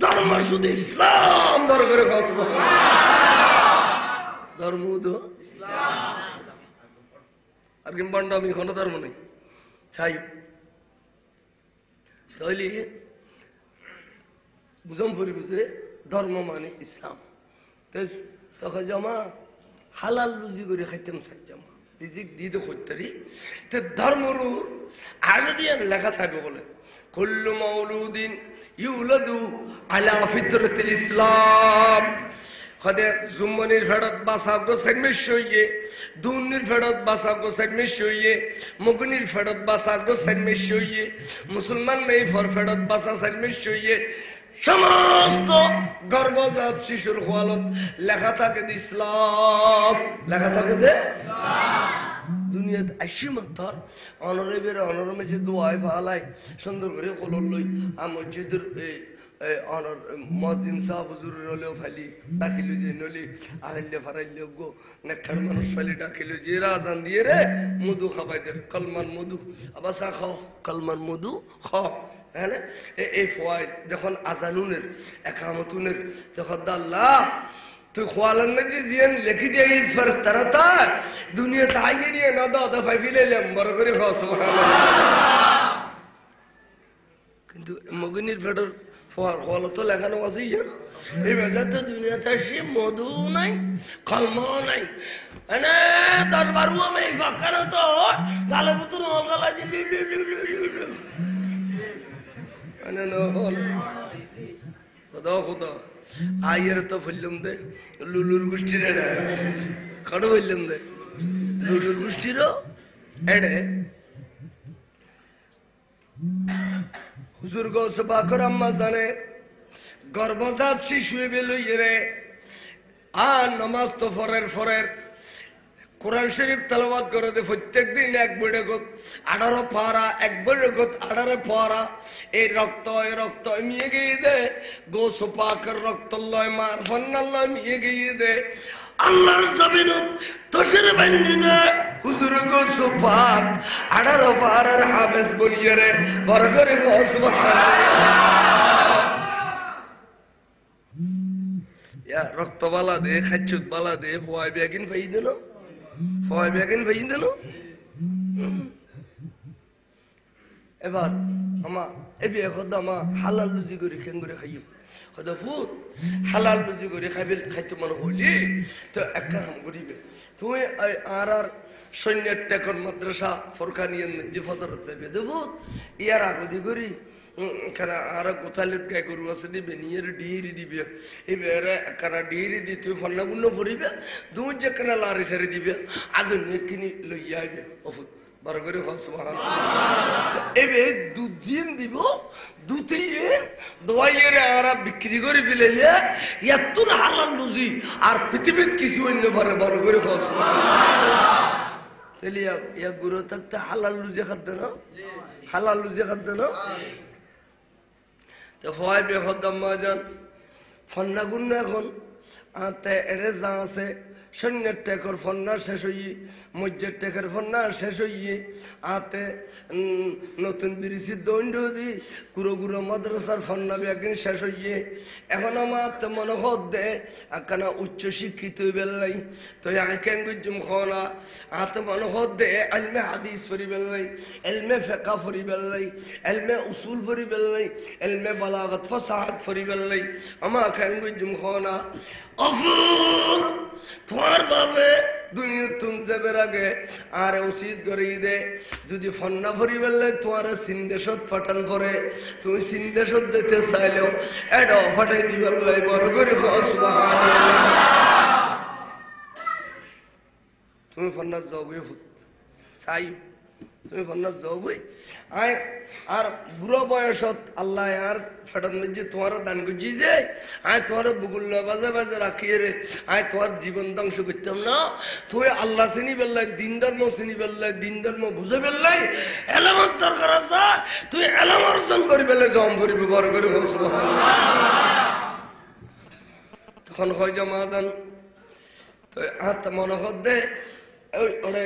ধর্ম শুধু ইসলাম বড় করে খাও ধর্ম তো ইসলাম আর কি বন্ডামি কোন ধর্ম নেই চাই তাহলে বুঝম পরি বুঝে ধর্ম মানে ইসলাম তখন জমা হালাল রুজি করে খাইতাম সাইজামা রিজিক দিতে খোঁজতারি তো ধর্মর আবেদিয়ান লেখা থাকবে বলে কুল্লু মাউলুদিন ইউলাদু আলা ফিতরাতিল ইসলাম খদে জুম্মনির ফেরত বাসা গো সাইমেশইয়ে দুনির ফেরত বাসা গো সাইমেশইয়ে মুগনির ফেরত বাসা গো সাইমেশইয়ে মুসলমান নেই ফর ফেরত বাসা সাইমেশইয়ে সমস্ত গর্ভজাত শিশুর খোয়ালত লেখা থাকে ইসলাম লেখা থাকে দুনিয়াতে আইসি মাত্র অনরেবের অনরমে যে দোয়াই ভালাই সুন্দর করে কলর লই মসজিদের অনর মসজিদ সাহ হুজুর হলেও ফালি ডাকিল যে নলি আড়াইলে ফারাইলে গো নেখার মানুষ ফালি ডাকিল যে রাজান দিয়ে রে মধু খাবাই দে কলমান মধু আবার চা খাও কলমান মধু খাও হ্যাঁ এই ফয় যখন আজানুনের একামতুনের যখন আল্লাহ তুই খোয়ালেন না যে জিয়ান লেখি দিয়ে তারা তার দুনিয়া তাইয়ে নিয়ে না দাদা ফাইফিলে বড় করে খাওয়া সুবহানাল্লাহ কিন্তু মগিনীর ফেডর ফল তো লেখানো আছে এই বাজার তো দুনিয়াতে আসে মধু নাই কলমাও নাই মানে 10-12 আমি ফাঁকানো তো গালে পুতুর গালা খোদা আয়ের তো ফেললাম দে লুলুর গোষ্ঠীর কারো ফেললাম দে লুলুর গোষ্ঠীরও এডে হুজুর গো সবাকর আম্মা জানে গর্ভজাত শিশু বেলইয়ে রে আর নামাজ তো ফরের কোরআন শরীফ তেলাওয়াত করে দে প্রত্যেক দিন এক বইড়ে গত 18 পারা এক বইড়ে গত 18 পারা এই রক্ত মিয়ে গিয়ে দে গোস পাকের রক্ত লয় মার ফন্নাল্লাহ মিয়ে গিয়ে দে আল্লাহর জমিনত তসরে বান্ধি দে হুজুর গোস পাক 18 পারার হাফেজ বনিয়ে রে বড় করে গো সুবহানাল্লাহ ইয়া রক্ত বালা দে খাচ্চুত বালা দে হওয়াই বেগিন ভাই দিল ফয় বেগিন ভাই দিল এবার আমা এবি খোদা মা হালাল লুজি করে কেন করে খাইও খোদা ফুত হালাল লুজি করে খাইতে মনে হইলি তো একটা হাম করিবে তুমি আর সৈন্যের টেকর মাদ্রাসা ফরকানিয়ান মধ্যে ফজরত যাবে দেবো ইয়ার আগদি করি কারা আর গোথালেত গাই গরু আছে দিবে নিয়ের ডিহিরি দিবে এবারে কারা ডিহিরি দি তুই ফন্নাগুন্ন পড়িবে দুই যে কানা লারি সারি দিবে আজ কিনি লইয়া আইবে অফুত বার করে সুবহানাল্লাহ এবে দুদিন দিব দুতিয়ে দোয়াইয়ের আর বিক্রি করে ফেলেলে এতুন হালাল লুজি আর পৃথিবীত কিছু অন্য পারে বড় করে সুবহানাল্লাহ তাহলে ইয়া গুরু থাকতে হালাল লুজে খাদ্য না, হালাল লুজে খাদ্য না। তো ফয় বেখদাম মাজান ফন্না গুণ এখন আতে এরে যা আছে সৈন্যের টেকর ফন্না শেষ হইয়ে, মজ্জের টেকের ফন্না শেষ হইয়ে, আতে নতুন বিরিচির দণ্ড দি গুরো গুরো মাদ্রাসার ফন্না একদিন শেষ হইয়ে। এখন আমার তো মনে হত দে একখানা উচ্চ শিক্ষিত বেললাই তো আঁকেন গুজুম খনা আতে মনে হত দে এলমে হাদিস ফরি বেললাই, এলমে ফেকা ফরি বেললাই, এলমে উসুল ফরি বেললাই, এলমে বালাগত ফসাহাত ফরি বেললাই। আমার আঁকেন গুজুম খনা অফুল তোমার বাবে দুনিয়া তুম যাবার আগে আর উচিত করে দে যদি ফন্না ফরি বেললে তোমার সিনদেশত ফাটান পরে তুমি সিনদেশত যেতে চাইলেও এটাও ফাটাই দিবার লাই বড় করে তুমি ফন্নাস যাওগে চাই তুমি ফন্নাস যাওগে আয় আর বুড়ো বয়সত আল্লাহ আর ফাটান যে তোমার দান করছি যে আয় তোমার বুগুল বাজে বাজে রাখিয়ে রে আয় তোমার জীবন ধ্বংস করতাম না। তুই আল্লাহ চিনি বেললাই, দিন ধর্ম চিনি বেললাই, দিন ধর্ম বুঝে বেললাই, এলামার দরকার আছে তুই এলাম অর্জন করি বেলে জম করি ব্যবহার করে তখন হয় জমা যান তো হাত মনে হত দে ওই ওরে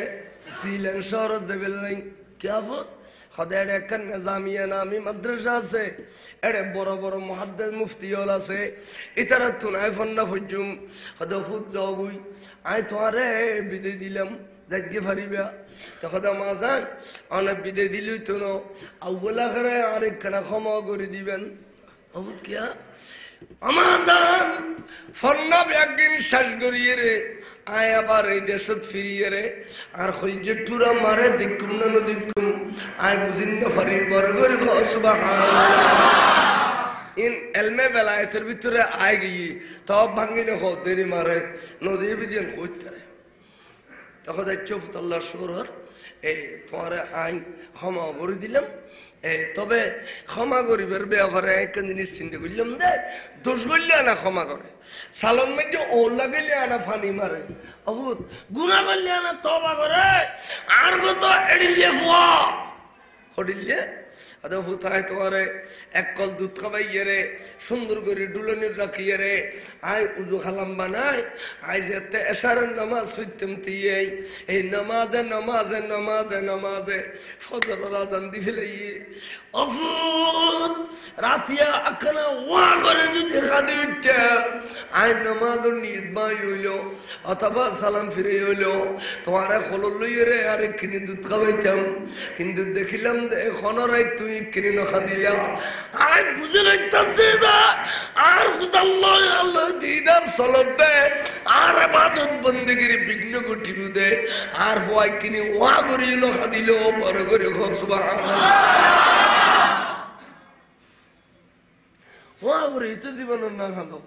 সিলেন শহরত যে বেললাই क्या वो खदेड़े कन्ने जामिया नामी मद्रसा से एड़े बड़ो बड़ो मुहद्दिस मुफ्ती वाला से इतर तुनाय फन्ना फुजुम खदो फुज जाओगी आय तुम्हारे बिदे दिलम लगे फरीबिया तो खदा माजान आने बिदे दिलु तो नो अव्वला करे आरे कना खमा गोरी दिबन अबुत क्या अमाजान फन्ना बेगिन शश गोरिये रे आय आबार এই দেশত ফিরিয়ে রে আর খলজে টুরা মারে দেখুম না দেখুম আয় বুঝিন না ফরির বরগর সুবহানাল্লাহ ইন ইলমে বেলায়েতের ভিতরে আয় গই তব ভাঙ্গিনে হদেরি মারে নদী বিদিন কইতারে তখন চুফত আল্লাহর শুকর এই তোমারে আইন ক্ষমা করে দিলাম তবে ক্ষমা করিবার ব্যাপারে একটা জিনিস চিন্তা করলাম দে দোষ করলে আনা ক্ষমা করে সালন মধ্যে ওলা গেলে আনা ফানি মারে অভূত গুণা করলে আনা তবা করে আর কত এড়িয়ে ফুয়া হডিলে আদা ফুতায় তোমারে এক কল দুধ খাবাইয়ে রে সুন্দর করে ডুলনির রাখিয়ে রে আয় উজু খালাম বানাই আয় যেতে এশারের নামাজ সুইতেম দিয়ে এই নামাজে নামাজে নামাজে নামাজে ফজরের আজান দি ফেলাইয়ে অফুত রাতিয়া আখানা ওয়া করে যদি খাদি উঠে আয় নামাজের নিয়ত বাই হইল অথবা সালাম ফিরে হইল তোমারে খলল লইয়ে রে আরেকখানি দুধ খাবাইতাম কিন্তু দেখিলাম খনরাই তুই কিনে খাদিলা আয় বুঝে লইতাছে না আর খুদাল্লাহ আল্লাহ দিদার সলত দে আর ইবাদত বন্দেগির বিঘ্ন ঘটিব দে আর হয় কিনে ওয়া করি ন খাদিল বড় করে সুবহানাল্লাহ ওয়া করি তো জীবন না খাদো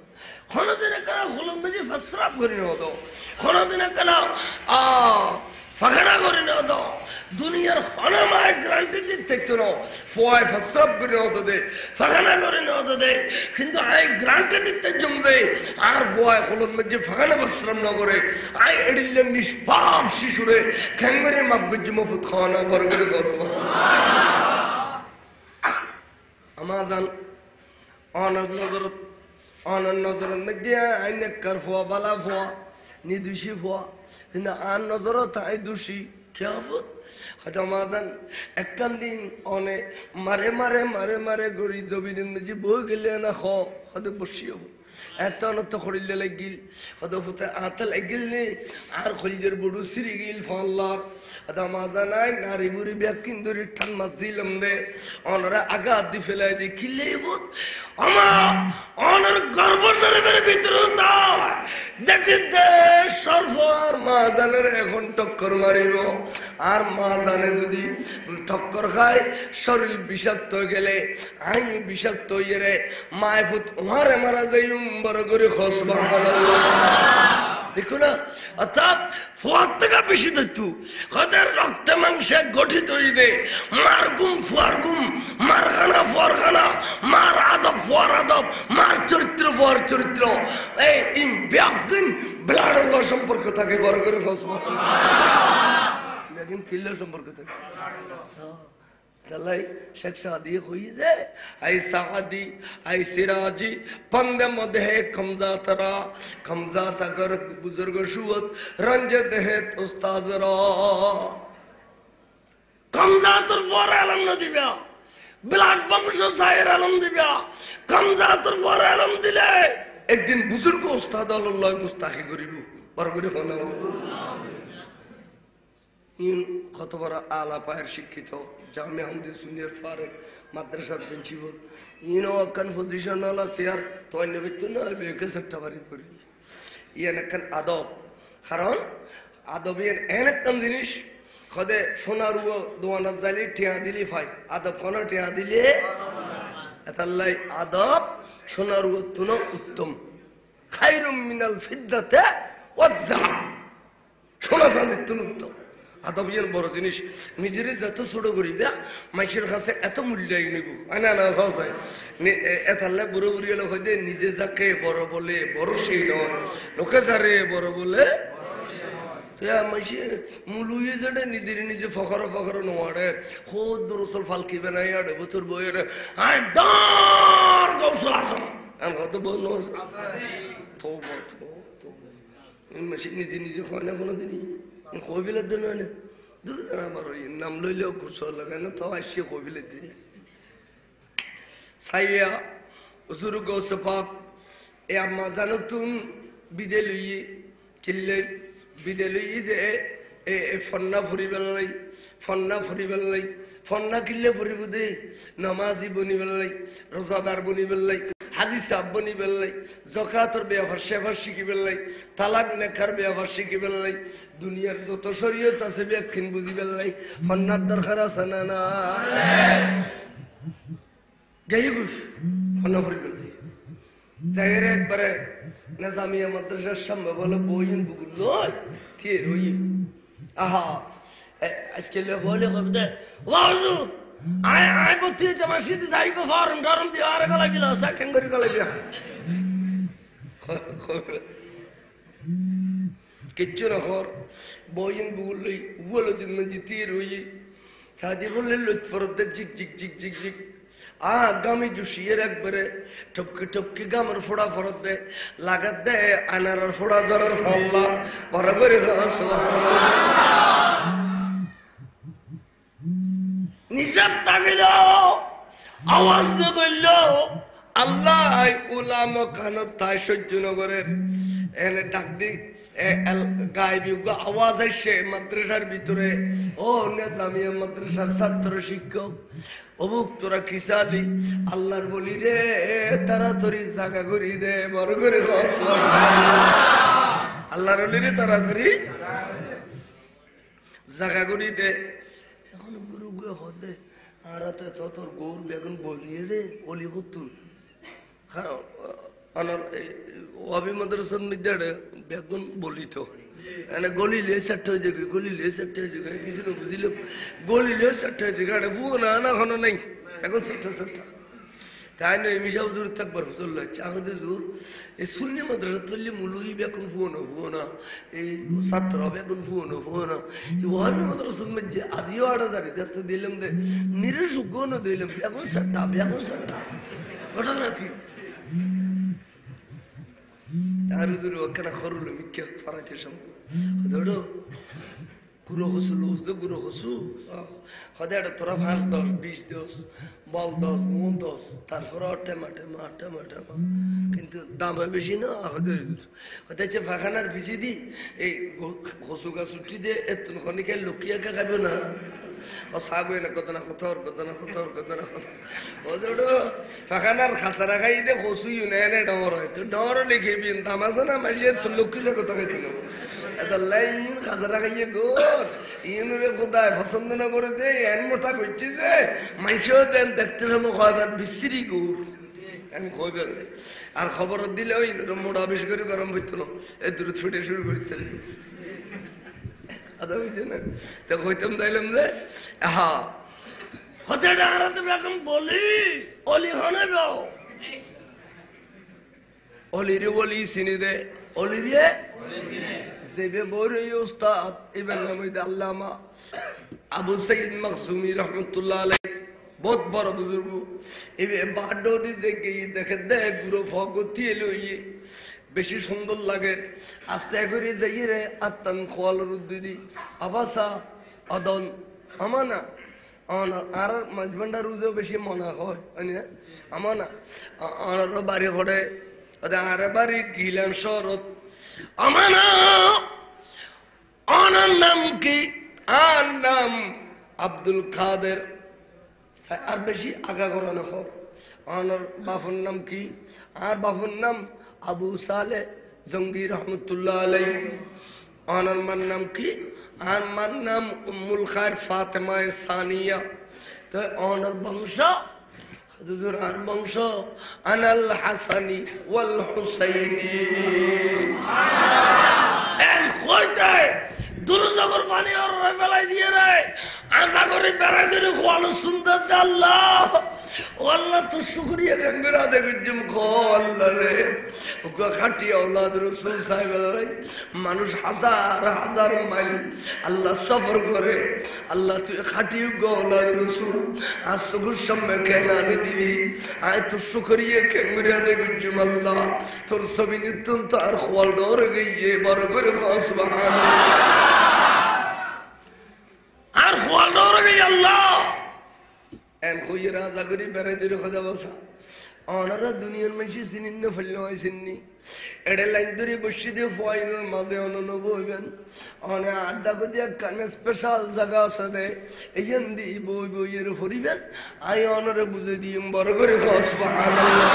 খনদিনে কারা খলম বেজি ফসরাব করি ন হতো খনদিনে কারা ফাখানা করে না তো দুনিয়ার হনামায় গ্রান্টি দিতে না ফয় ফসরাব করে হতো দে ফাখানা করে না হতো দে কিন্তু আই গ্রান্টি দিতে জমছে আর ফয় খলন মধ্যে ফাখানা ফসরাব না করে আই এডিলে নিষ্পাপ শিশুরে খেঙ্গরে মাপগুজ মফুত খাওয়ানা বড় করে আমাজান অনর নজরত মধ্যে আইনে কার ফোয়া বালা ফোয়া নিদুষি ফোয়া কিন্তু আর নজরত আই দোষী খেয়াফত হয়তো মাজান একখান দিন অনে মারে মারে মারে মারে গড়ি জবিনের মেজি বই গেলে না হয়তো বসি হব এত অনত খড়িলে লাগিল হয়তো ফুতে আতা লাগিল নে আর খলিজের বড়ু সিরি গিল ফাল্লার হয়তো মাজা নাই নারী বুড়ি ব্যাকিন ধরি ঠান মাছ দিলাম দে অনরা আঘাত দি ফেলাই দি খিলে বোধ আমার অনর গর্ব শরীরের ভিতরে দেখি দে সর্ব আর মা জানের এখন টক্কর মারিব আর মা জানে যদি টক্কর খায় শরীর বিষাক্ত গেলে আইন বিষাক্ত হইয়ে রে মায় ফুত মারে মারা যাই বড় করে সুবহানাল্লাহ দেখো না অর্থাৎ ফুয়ার থেকে বেশি দেখতু হদের রক্তে মাংসে গঠিত হইবে মার গুম ফুয়ার গুম মারখানা ফুয়ার খানা মার আদব ফুয়ার আদব মার চরিত্র ফুয়ার চরিত্র এই ইম ব্যাগিন ব্লাড সম্পর্ক থাকে বড় করে সুবহানাল্লাহ এখন কিল্লো সম্পর্ক থাকে তাহলে শেখ সাদি হই যে আই সাদি আই সিরাজি पंदे मधे खमजा तरा खमजा तगर बुजुर्ग शुवत रंज देहत उस्ताजरा खमजा तुर वर आलम न दिव्या ब्लाड वंश सायर आलम दिव्या खमजा तुर वर आलम दिले एक दिन बुजुर्ग उस्ताद अल्लाह गुस्ताखी करिबु बरगरि होना इन কত বড় আলা পায়ের শিক্ষিত জামে হামদি সুনিয়র ফারুক মাদ্রাসার প্রিন্সিপাল ইনো কান পজিশন আলা শেয়ার তো নেবিত না বেকে সেটা বাড়ি করি ইয়ান কান আদব কারণ আদবের এনেকন জিনিস খদে সোনার দোয়ানা জালি টিয়া দিলি ফাই আদব কোন টিয়া দিলে এতাল্লাই আদব সোনার তুন উত্তম খায়রুম মিনাল ফিদ্দাতে ওয়াজ যাহাব সোনা চাঁদির তুন উত্তম আদবিয়ান বড় জিনিস নিজের যত ছোট করিবা মাইসের কাছে এত মূল্যায় নিব আনা না খাওয়াই এতাল্লা বুড়ো বুড়ি হলে হয়তো নিজে যাকে বড় বলে বড় সেই নয় লোকে যারে বড় বলে মাইসে মুলুয়ে যেটা নিজের নিজে ফখর ফখর নোয়াড়ে খোদ দরসল ফালকি বেনাই আড়ে বছর বইয়ের আর ডার কৌশল আসম আর হয়তো বল তো মাসে নিজে নিজে খায় না কোনো দিনই কবিলের দিন না দূর আমার ওই নাম লইলেও কুরসো লাগে না তো আসছে কবিলের দিনে সাইয়া হুজুর গৌসে পাক এ আম্মা জানো তুম বিদে লইয়ে কিল্লে বিদে লইয়ে যে এ ফন্না ফুরি বেলাই ফন্না কিল্লে ফুরিব দে নামাজি বনি বেলাই রোজাদার বনি বেলাই হাজি সাহেব বনি বেলাই জকাতর ব্যবহার সেবার শিখি বেলাই তালাক নেখার ব্যবহার শিখি বেলাই দুনিয়ার যত শরীয়ত আছে ব্যাখ্যান বুঝি বেলাই ফন্নার দরকার আছে না না গাই গুস ফন্না ফুরি বেলাই জায়গায় একবারে নিজামিয়া মাদ্রাসার সামনে বলে বইন বুকুল লয় থিয়ে রই আহা আজকে বলে কবিতা ওয়াজু আয় বত্তি জামাশিদ যাইব ফরম গরম দি আর গলা গিলা সাকেন করি গলা গিয়া কিচ্ছু না খর বইন বুকুল লই উগলো দিন জিতি রই সাদি বলে লুত ফরদ জিক জিক জিক জিক জিক গামি জুসিয়ে একবারে টপকে টপকে গামের ফোড়া ফরত দে লাগাত দে আনার ফোড়া জরের ফল্লা বড় করে নিজাব তাগিল আওয়াজ না করল আল্লাহ উলাম খানত তাই সহ্যনগরের এনে ডাক দি গাইবি আওয়াজ আসছে মাদ্রাসার ভিতরে ও নিজামিয়া মাদ্রাসার ছাত্র শিক্ষক অবুক তোরা কিসালি আল্লাহর বলি রে তাড়াতাড়ি জাগা করি দে বড় করে আল্লাহর বলি রে তাড়াতাড়ি জাগা করি দে এখন গুরু গুয়ে হদে আর তোর গৌর বেগুন বলিয়ে রে অলি হতুন অবি মাদ্রাসার মধ্যে বেগুন বলিত গলিলে সেট হয়ে যাবে গলিলে সেট হয়ে যাবে কিছু না বুঝলে গলিলে সেট হয়ে যাবে বুয়ো না না এখনো নেই এখন সেটটা সেটটা তাই নয় মিশা হুজুর থাকবার চলল চাহদে জোর এই সুন্নি মাদ্রাসা তুললে মুলুই বেগুন ফুয়ো না এই ছাত্র বেগুন ফুয়ো না এই ওয়াবি মাদ্রাসার মধ্যে আজিও 8000 দেশ দিলাম দে নিরসুগ না দিলাম বেগুন সেটটা ঘটনা কি আর হুজুর ওখানে খরুল মিক্কা ফারাইতে সম্ভব ধরো গুরু হসু লোস দে গুরু হসু হদে তোরা 5 10 20 10 বল 10 মন 10 তারপর টেমা কিন্তু দাম বেশি না হতে ফাখানার পিছিয়ে দি এই হসু গাছ উঠি দে এতন খনিকে লুকিয়ে খাবে না ও সাগবে না গদনা খতর ওদের ফাখানার খাসারা খাই দে হসু ইউনাইনে ডর হয় তো ডর লিখে বিন দাম আছে না মাসে তো লক্ষ্মী কথা খাইছিল এটা লাইন খাসারা খাইয়ে গো ইনুরে খোদায় পছন্দ না করে দে এন মোটা করছে যে মানুষও যেন দেখতে সময় কয়বার বিশ্রী গুড় আমি কই বেলে আর খবর দিলে ওই মোটা বেশি করে গরম হইতো না এই দূর ছুটে শুরু করতে আদা হইছে না তো কইতাম যাইলাম যে হা হতে ডাঙাতে বেগম বলি অলি হনে বাও অলি রে বলি চিনি দে অলি রে জেবে বড় উস্তাদ এবার নাম আল্লামা আবু সাইদ মাকসুমি রহমতুল্লাহ আলাইহি বহুত বড় বুজুর্গ এবে বাড্ডো দিতে গিয়ে দেখে দেখ গুরু ফগতি লইয়ে বেশি সুন্দর লাগে আস্তে করে যাই রে আত্মান খোয়াল রুদ্দি আবাসা অদন আমানা আর মাঝবান্ডা রুজে বেশি মনে হয় আমানা আর বাড়ি ঘরে আর বাড়ি গিলান শরৎ আমানা অনার নাম কি আর নাম আব্দুল কাদের আর বেশি আগা করানো হোক অনার বাফুর নাম কি আর বাফুর নাম আবু সালে জঙ্গি রহমতুল্লাহ আলাইহি অনার মার নাম কি আর মার নাম উম্মুল খায়ের ফাতেমা সানিয়া তো অনার বংশ হুজুর আর বংশ আনাল হাসানি ওয়াল হুসাইনি এন কইতে দুরজগর পানি আর বেলাই দিয়ে রে আশা করে বেড়াই দিলে খোয়ালো সুন্দর আল্লাহ ও আল্লাহ তো শুকরিয়া গঙ্গরা দেখে জুম আল্লাহ রে ওকে খাটি আওলাদ রাসূল সাহেব মানুষ হাজার হাজার মাইল আল্লাহ সফর করে আল্লাহ তুই খাটি আওলাদ রাসূল আর সুগুর সামনে কেন আনি দিলি আয় তো শুকরিয়া গঙ্গরা দেখে জুম আল্লাহ তোর সবই নিত্যন তার খোয়াল ডরে গিয়ে বড় করে সুবহানাল্লাহ আর খোয়াল ডরে গিয়ে আল্লাহ এন কই রাজা করি বেড়াইতে খোঁজা বসা অনারা দুনিয়ার মাঝে চিনিন না ফেললে হয় চিনি এটা লাইন ধরে বসে দিয়ে ফয়নের মাঝে অনুনব হইবেন অনে আড্ডা করে কানে স্পেশাল জায়গা আছে দে এইখান দিয়ে বই বইয়ের ফরিবেন আই অনারে বুঝে দিয়ে বড় করে সুবহানাল্লাহ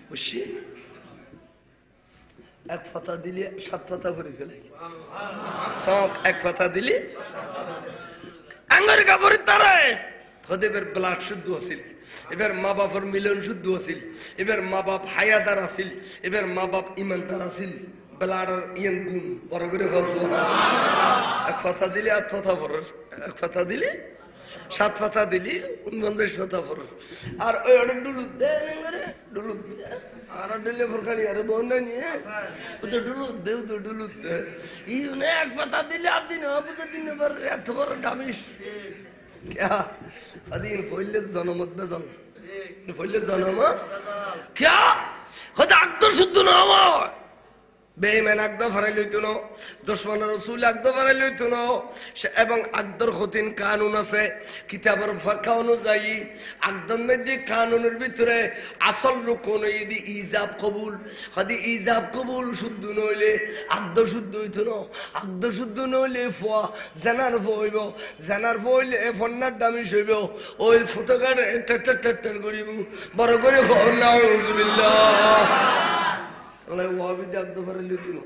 বসে এক পাতা দিলে 7 পাতা ভরে ফেলে সব এক পাতা দিলে আঙ্গুর কাপড় তারে খদেবের ব্লাড শুদ্ধ আছিল এবার মা বাবার মিলন শুদ্ধ আছিল এবার মা বাপ হায়াদার আছিল এবার মা বাপ ইমানদার আছিল ব্লাডের ইয়ান গুণ বড় করে এক পাতা দিলে 8 পাতা ভর এক পাতা দিলে 7 পাতা দিলি 49 পাতা ভর আর ওই ডুলুত দে ডুলুত দে আর ডুলে ফরকালি আর বন্ধ নিয়ে ওটা ডুলুত দে ওটা ডুলুত দে ইউনে এক পাতা দিলে আর দিন বুঝে দিন এবার এত বড় ডামিস क्या अदीन फैले जनमत न जन फैले जनम क्या खुद अक्दर शुद्ध ना हुआ বেঈমান আকদা ফারাই লইতো না দুশমন রাসূল আকদা ফারাই লইতো না এবং আকদর খতিন কানুন আছে কিতাবের ফাঁকা অনুযায়ী আকদর মধ্যে কানুনের ভিতরে আসল রুকন ইদি ইজাব কবুল যদি ইজাব কবুল শুদ্ধ নইলে আকদর শুদ্ধ হইতো না আকদর শুদ্ধ নইলে ফোয়া জানার হইব জানার হইলে ফন্নার দামি হইব ওই ফটোকারে টট করিব বড় করে নাউজুবিল্লাহ Allah wabi dak do faral lutino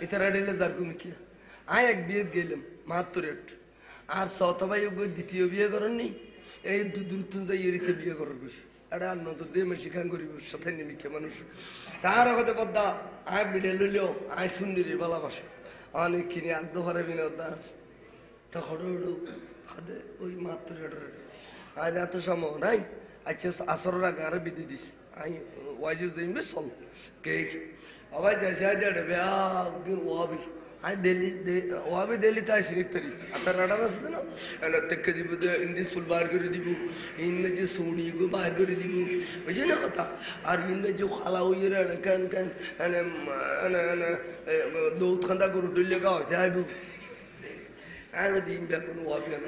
itara dile zargum ki ay ek biye gelem maaturet ar sotobay go ditiyo biye koronni ei durtun jay erite biye koror bish ada anno to de meshikan koribo sathe nimike manush tar agode bodda ay bidelo ay sundiri bala bashe ani kini akdo fare binodar ta khododo খাদে ওই মাত্র আজ এত সময় নাই আচ্ছা আসরের আগে আরো বিধি দিস আই ওয়াইজ যাইবে চল কে আবার যাই দেবে ওয়াবি আই দিল্লি ওয়াবি দিল্লি তাই সিনিটরি আতার রাডার আছে না এনে তেকে দিব ইন্দি সুল বার করে দিব ইন্দি যে সুড়ি গো বার করে দিব বুঝে না কথা আর ইন্দি যে খালা হইয়ে রে কান কান এনে এনে দুধ খান্দা করে ডুলে গাও যাইবো আমি দিন বেগুন ওয়াবি না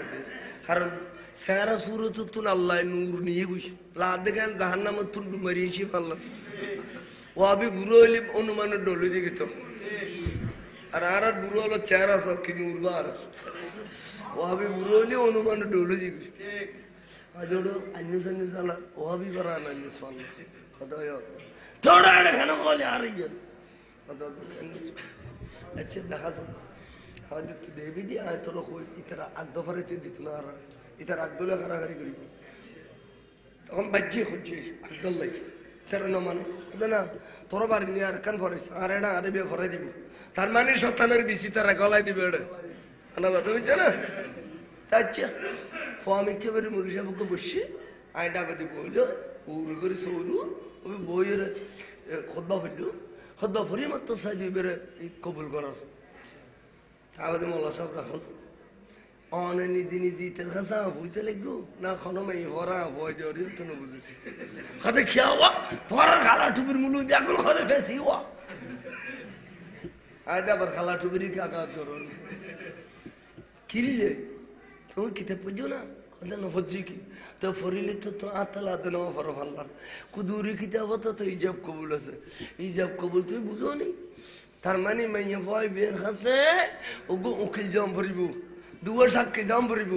কারণ সারা সুরতুন আল্লাহ নূর নিয়ে গইছে লা দেখেন জাহান্নামে তুন্ডু মারিয়েছি আল্লাহ ওয়াবি বুড়ো হইলে অনুমানে ডলে দিত আর আর বুড়ো হলো চেহারা সব কি নূর বার ওয়াবি বুড়ো হইলে অনুমানে ডলে দিছে আজ ওটা আন্য সন্য সালা ওয়াবি করা না আন্য সালা কথা হয় তোরা এখানে কলে আর ইয়ে কথা আচ্ছা দেখা যাবে হয়তো তো দেবী দিয়ে আয় তোর ইতারা আগ্দ ফরাইতে দিত না আর ইতার আগদলে কারাগারি করিব তখন বাজ্যে খুঁজছে আগদল লাগে তেরো ন মানে না তোর বাড়ি নিয়ে আর কান ফরাইছ আর এটা আরে বিয়ে ফরাই দিব তার মানে সত্তানের বেশি তারা গলায় দিবে এটা আনা কথা বুঝছে না আচ্ছা আমি কি করে মুলি সাহেবকে বসছি আই ডাকাতি বইল উড়ি করে সৌরু ওই বইয়ের খোদবা ফেললো খোদবা ফরি মাত্র সাই বেড়ে কবুল করার তাহলে মোল্লা সাহেব রাখুন অনে নিজে নিজে তেল খাসা বুঝতে লাগবো না খনো মেয়ে ভরা ভয় জড়িয়ে তো না বুঝেছি খাতে খেয়াওয়া তোরা খালা টুপির মুলু দেখুন খাতে ফেসি ওয়া আয়দা আবার খালা টুপির কাকা করো কিনলে তুমি কিতে পুজো না খাতে না হচ্ছে কি তো ফরিলে তো আতালা তো না ফর ফাল্লার কুদুরি কিতাব তো ইজাব কবুল আছে ইজাব কবুল তুই বুঝো নি তার মানে মেয়ে ভয় বের খাসে ওগো উকিল জম ভরিব দুয়ার সাক্ষী জাম পড়িব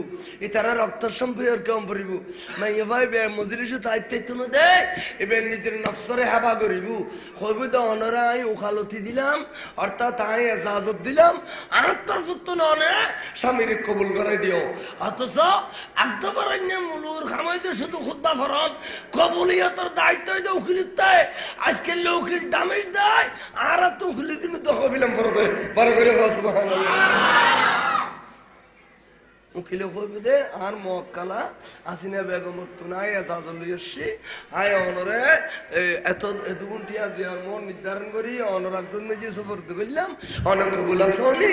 এ তারা রক্ত সম্পর্ক কম পড়িব মাইয়া ভাই বে মজলিসে দায়িত্ব ন দে এবার নিজের নফসরে হেবা করিব হইব তো অনরাই ওখালতি দিলাম অর্থাৎ তাই এজাজত দিলাম আর তরফ তো ননে স্বামীর কবুল করে দিও অথচ একদম মুলুর খামাইতে শুধু খুতবা ফরন কবুলিয়তের দায়িত্ব দে উকিলিত দেয় আজকের উকিল দামেশ দেয় আর তো উকিলি কিন্তু তো হবিলাম ফরদে পার করে সুবহানাল্লাহ উকিলে কইবে দে আর মক্কালা আসিনা বেগমর তুনাই এজাজত লইছি আয় অনরে এতগুণ টিয়া যে মন নির্ধারণ করি অনর একজন নিজে সফর করলাম অনেক কবুল আসনি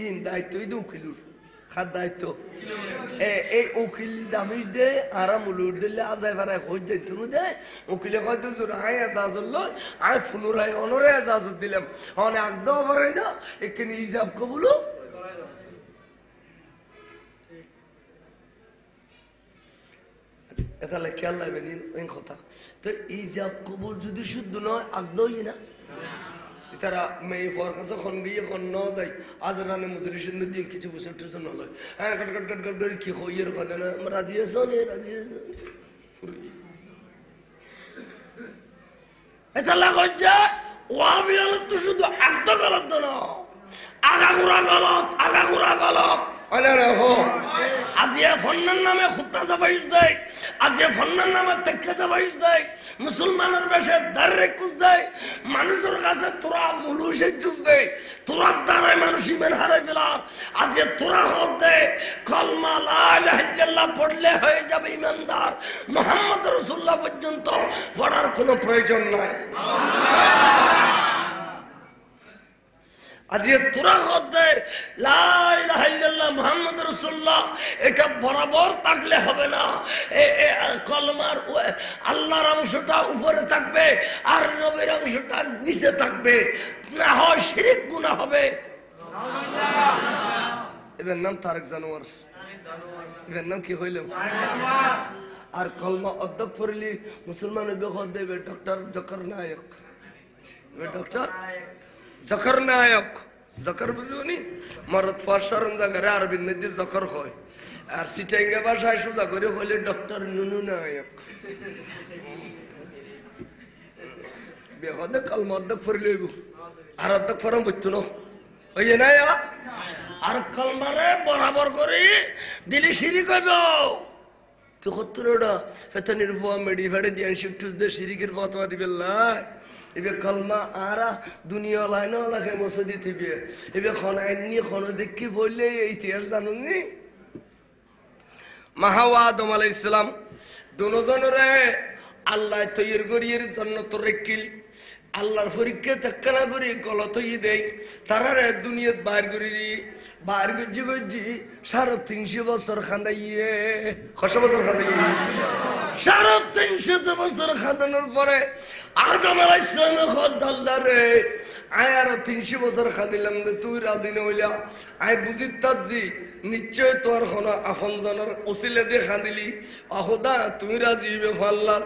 ইন দায়িত্বই দে উকিলুর খাদ দায়িত্ব এই উকিল দামিস দে আর মুলুর দিলে আজাই ফারাই হই যাইতো দে উকিলে কয়তো জোর আয় এজাজত লই আয় ফুনুরাই অনরে এজাজত দিলাম অনেক একদম ভরাই দাও এখানে ইজাব কবুলও তাহলে খেয়াল লাগবে এই কথা তো ইজাব কবুল যদি শুদ্ধ নয় আগদই না তারা মেয়ে ফর কাছে খন গিয়ে খন ন যায় আজ রানে মজলিসের দিন কিছু বছর টুসন নয় হ্যাঁ কট কট কট কট করে কি হইয়ের কথা না রাজি আছো নে রাজি আছো এটা লাগছে ওয়াবি হলো তো শুধু একদম গলত না আগাগোড়া গলত আজিয়া ফন্নার নামে খুত্তা যাবাইশ দেয় আজিয়া ফন্নার নামে তেক্কা যাবাইশ দেয় মুসলমানের বেশে দাঁড়িয়ে কুচ দেয় মানুষের কাছে তোরা মুলুসের চুপ দেয় তোরার দ্বারাই মানুষ ইমান হারাই ফেলার আজিয়া তোরা হত দেয় কলমা লা ইলাহা ইল্লাল্লাহ পড়লে হয়ে যাবে ইমানদার মুহাম্মদ রাসূলুল্লাহ পর্যন্ত পড়ার কোনো প্রয়োজন নাই আজিয়ে তোরা হতে লা ইলাহা ইল্লাল্লাহ মুহাম্মদ রাসূলুল্লাহ এটা বরাবর থাকলে হবে না কলমার আল্লাহর অংশটা উপরে থাকবে আর নবীর অংশটা নিচে থাকবে না হয় শিরক গুনাহ হবে এর নাম তারেক জানোয়ার এর নাম কি হইল আর কলমা অধ্যক্ষ পড়লি মুসলমানের বেখত দেবে ডক্টর জাকির নায়ক ডক্টর জাকির নায়ক জাকির বুঝুনি মরদ ফারসারন জায়গায় আরবির মধ্যে জাকির হয় আর সিটাইঙ্গা ভাষায় সোজা করে হইলে ডক্টর নুনু নায়ক বেখদে কলমা অধ্যক্ষ পড়লি হইব আর অধ্যক্ষ ফরম বুঝতো না হইয়ে নাই আর কলমারে বরাবর করে দিলি শিরিক হইব তো হত্তরটা ফেতানির ভুয়া মেডি ফেড়ে দিয়ে শিবটুস দিয়ে শিরিকের ফতোয়া দিবেন লাই এবার কলমা আরা দুনিয়া লাইন লাখে মসজিদ থিবে এবার খনায় নিয়ে খন দেখি বললে এই ইতিহাস জানুনি মাহাওয়া আদম আলাইহিস সালাম দুজনরে আল্লাহ তৈরি করিয়ে জান্নাত রাখিল আল্লাহর পরীক্ষা তাক্কানা করে গলত হয়ে দেয় তারা দুনিয়াত বাইর করে বাইর গজি 350 বছর খান্দাইয়ে কত বছর খান্দাইয়ে 350 বছর খাদানোর পরে আদম আলাইহিস সালামের খোদ আল্লাহ রে আয়ার 300 বছর খাদিলাম তুই রাজি নইলা আই বুঝি তাজি নিশ্চয় তোর হলো আপনজনের ওসিলে দিয়ে খাদিলি আহদা তুই রাজি হবে আল্লাহ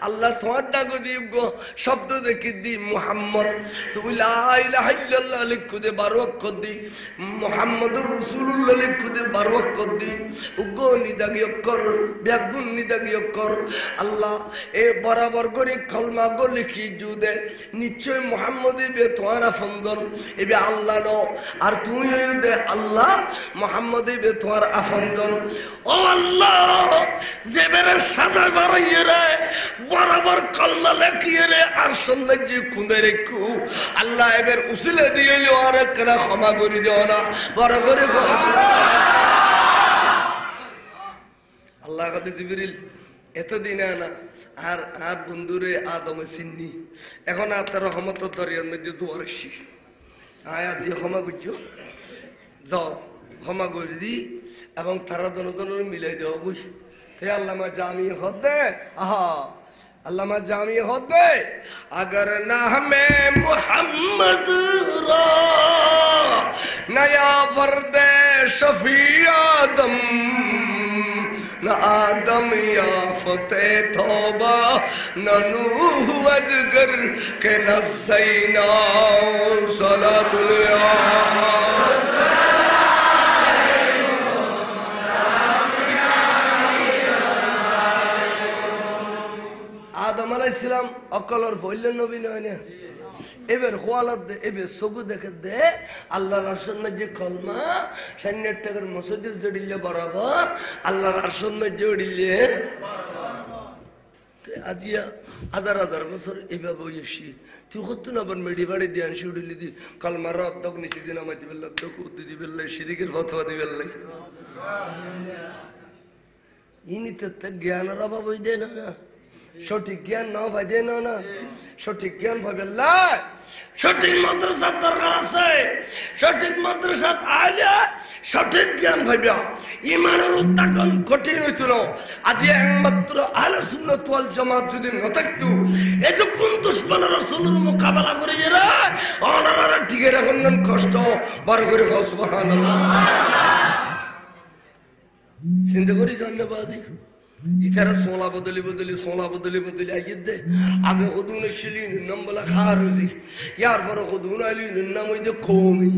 আল্লাহ তোমার ডাক দিব শব্দ দেখি দি মুহাম্মদ তুই লা ইলাহা ইল্লাল্লাহ লিখু দে 12 অক্ষর দি মুহাম্মদুর রাসূলুল্লাহ লিখু দে 12 অক্ষর দি উগো নিদাগি অক্ষর ব্যাগুন নিদাগি অক্ষর আল্লাহ এ বরাবর করে কলমা গো লিখি জুদে নিশ্চয় মুহাম্মদ বে তোমার আপনজন এবে আল্লাহ ন আর তুই দে আল্লাহ মুহাম্মদ বে তোমার আপনজন ও আল্লাহ জেবের সাজা বাড়াইয়ে রে বরাবর কলমা লিখিয়ে রে আর সন্ধ্যে যে খুঁজে রেখু আল্লাহ এবার উসিলে দিয়ে আর একটা ক্ষমা করে দিও না বড় করে আল্লাহ কাছে জিবরিল এতদিন আনা আর আর বন্ধুরে আদমে চিন্নি এখন আর তার রহমত দরিয়ার মধ্যে জোয়ার আসছি আয় আজ ক্ষমা করছো যাও ক্ষমা করে দি এবং তারা দনজনের মিলাই দেওয়া বুঝ তে আল্লামা জামি হদে আহা अल्लामा जामी होते अगर न हमें मोहम्मद रा नया वर्दे शफी आदम न आदम या फते तौबा न नूह अजगर के न सैना सलातुल আদম আলাইহিস সালাম অকলর হইলেন নবী নয় না এবার খোয়ালত দে এবার সগু দেখে দে আল্লাহর আরশের মধ্যে কলমা সান্নের টাকার মসজিদে জড়িলে বরাবর আল্লাহর আরশের মধ্যে জড়িলে আজিয়া হাজার হাজার বছর এইভাবে হইছি তুই কত না আবার মেডি বাড়ি দিয়ে আনছি উড়িলি দি কলমার অর্ধক নিচে দিন আমায় দিবেন অর্ধক উদ্দি দিবেন শিরিকের ফতোয়া দিবেন ইনি তো জ্ঞানের অভাব হয়ে দেয় না সঠিক জ্ঞান নাও ভাই দেয় না সঠিক জ্ঞান ভাবে সঠিক মাদ্রাসার দরকার আছে সঠিক মাদ্রাসাত আইলে সঠিক জ্ঞান ভাইবা ইমানের উত্থান কঠিন হইছিল আজ একমাত্র আহলে সুন্নাত ওয়াল জামাত যদি না থাকতো এই যে কোন দুশমনের রাসূলের মোকাবেলা করে যারা ওনারা টিকে রাখেন কষ্ট বড় করে খাও সুবহানাল্লাহ চিন্তা করি জান্নাবাজি ইতারা সোলা বদলি আইয়ে দে আগে খুদুন শিলিন নাম বলা খারজি ইয়ার পরে খুদুন আলীর নাম ওই যে কওমি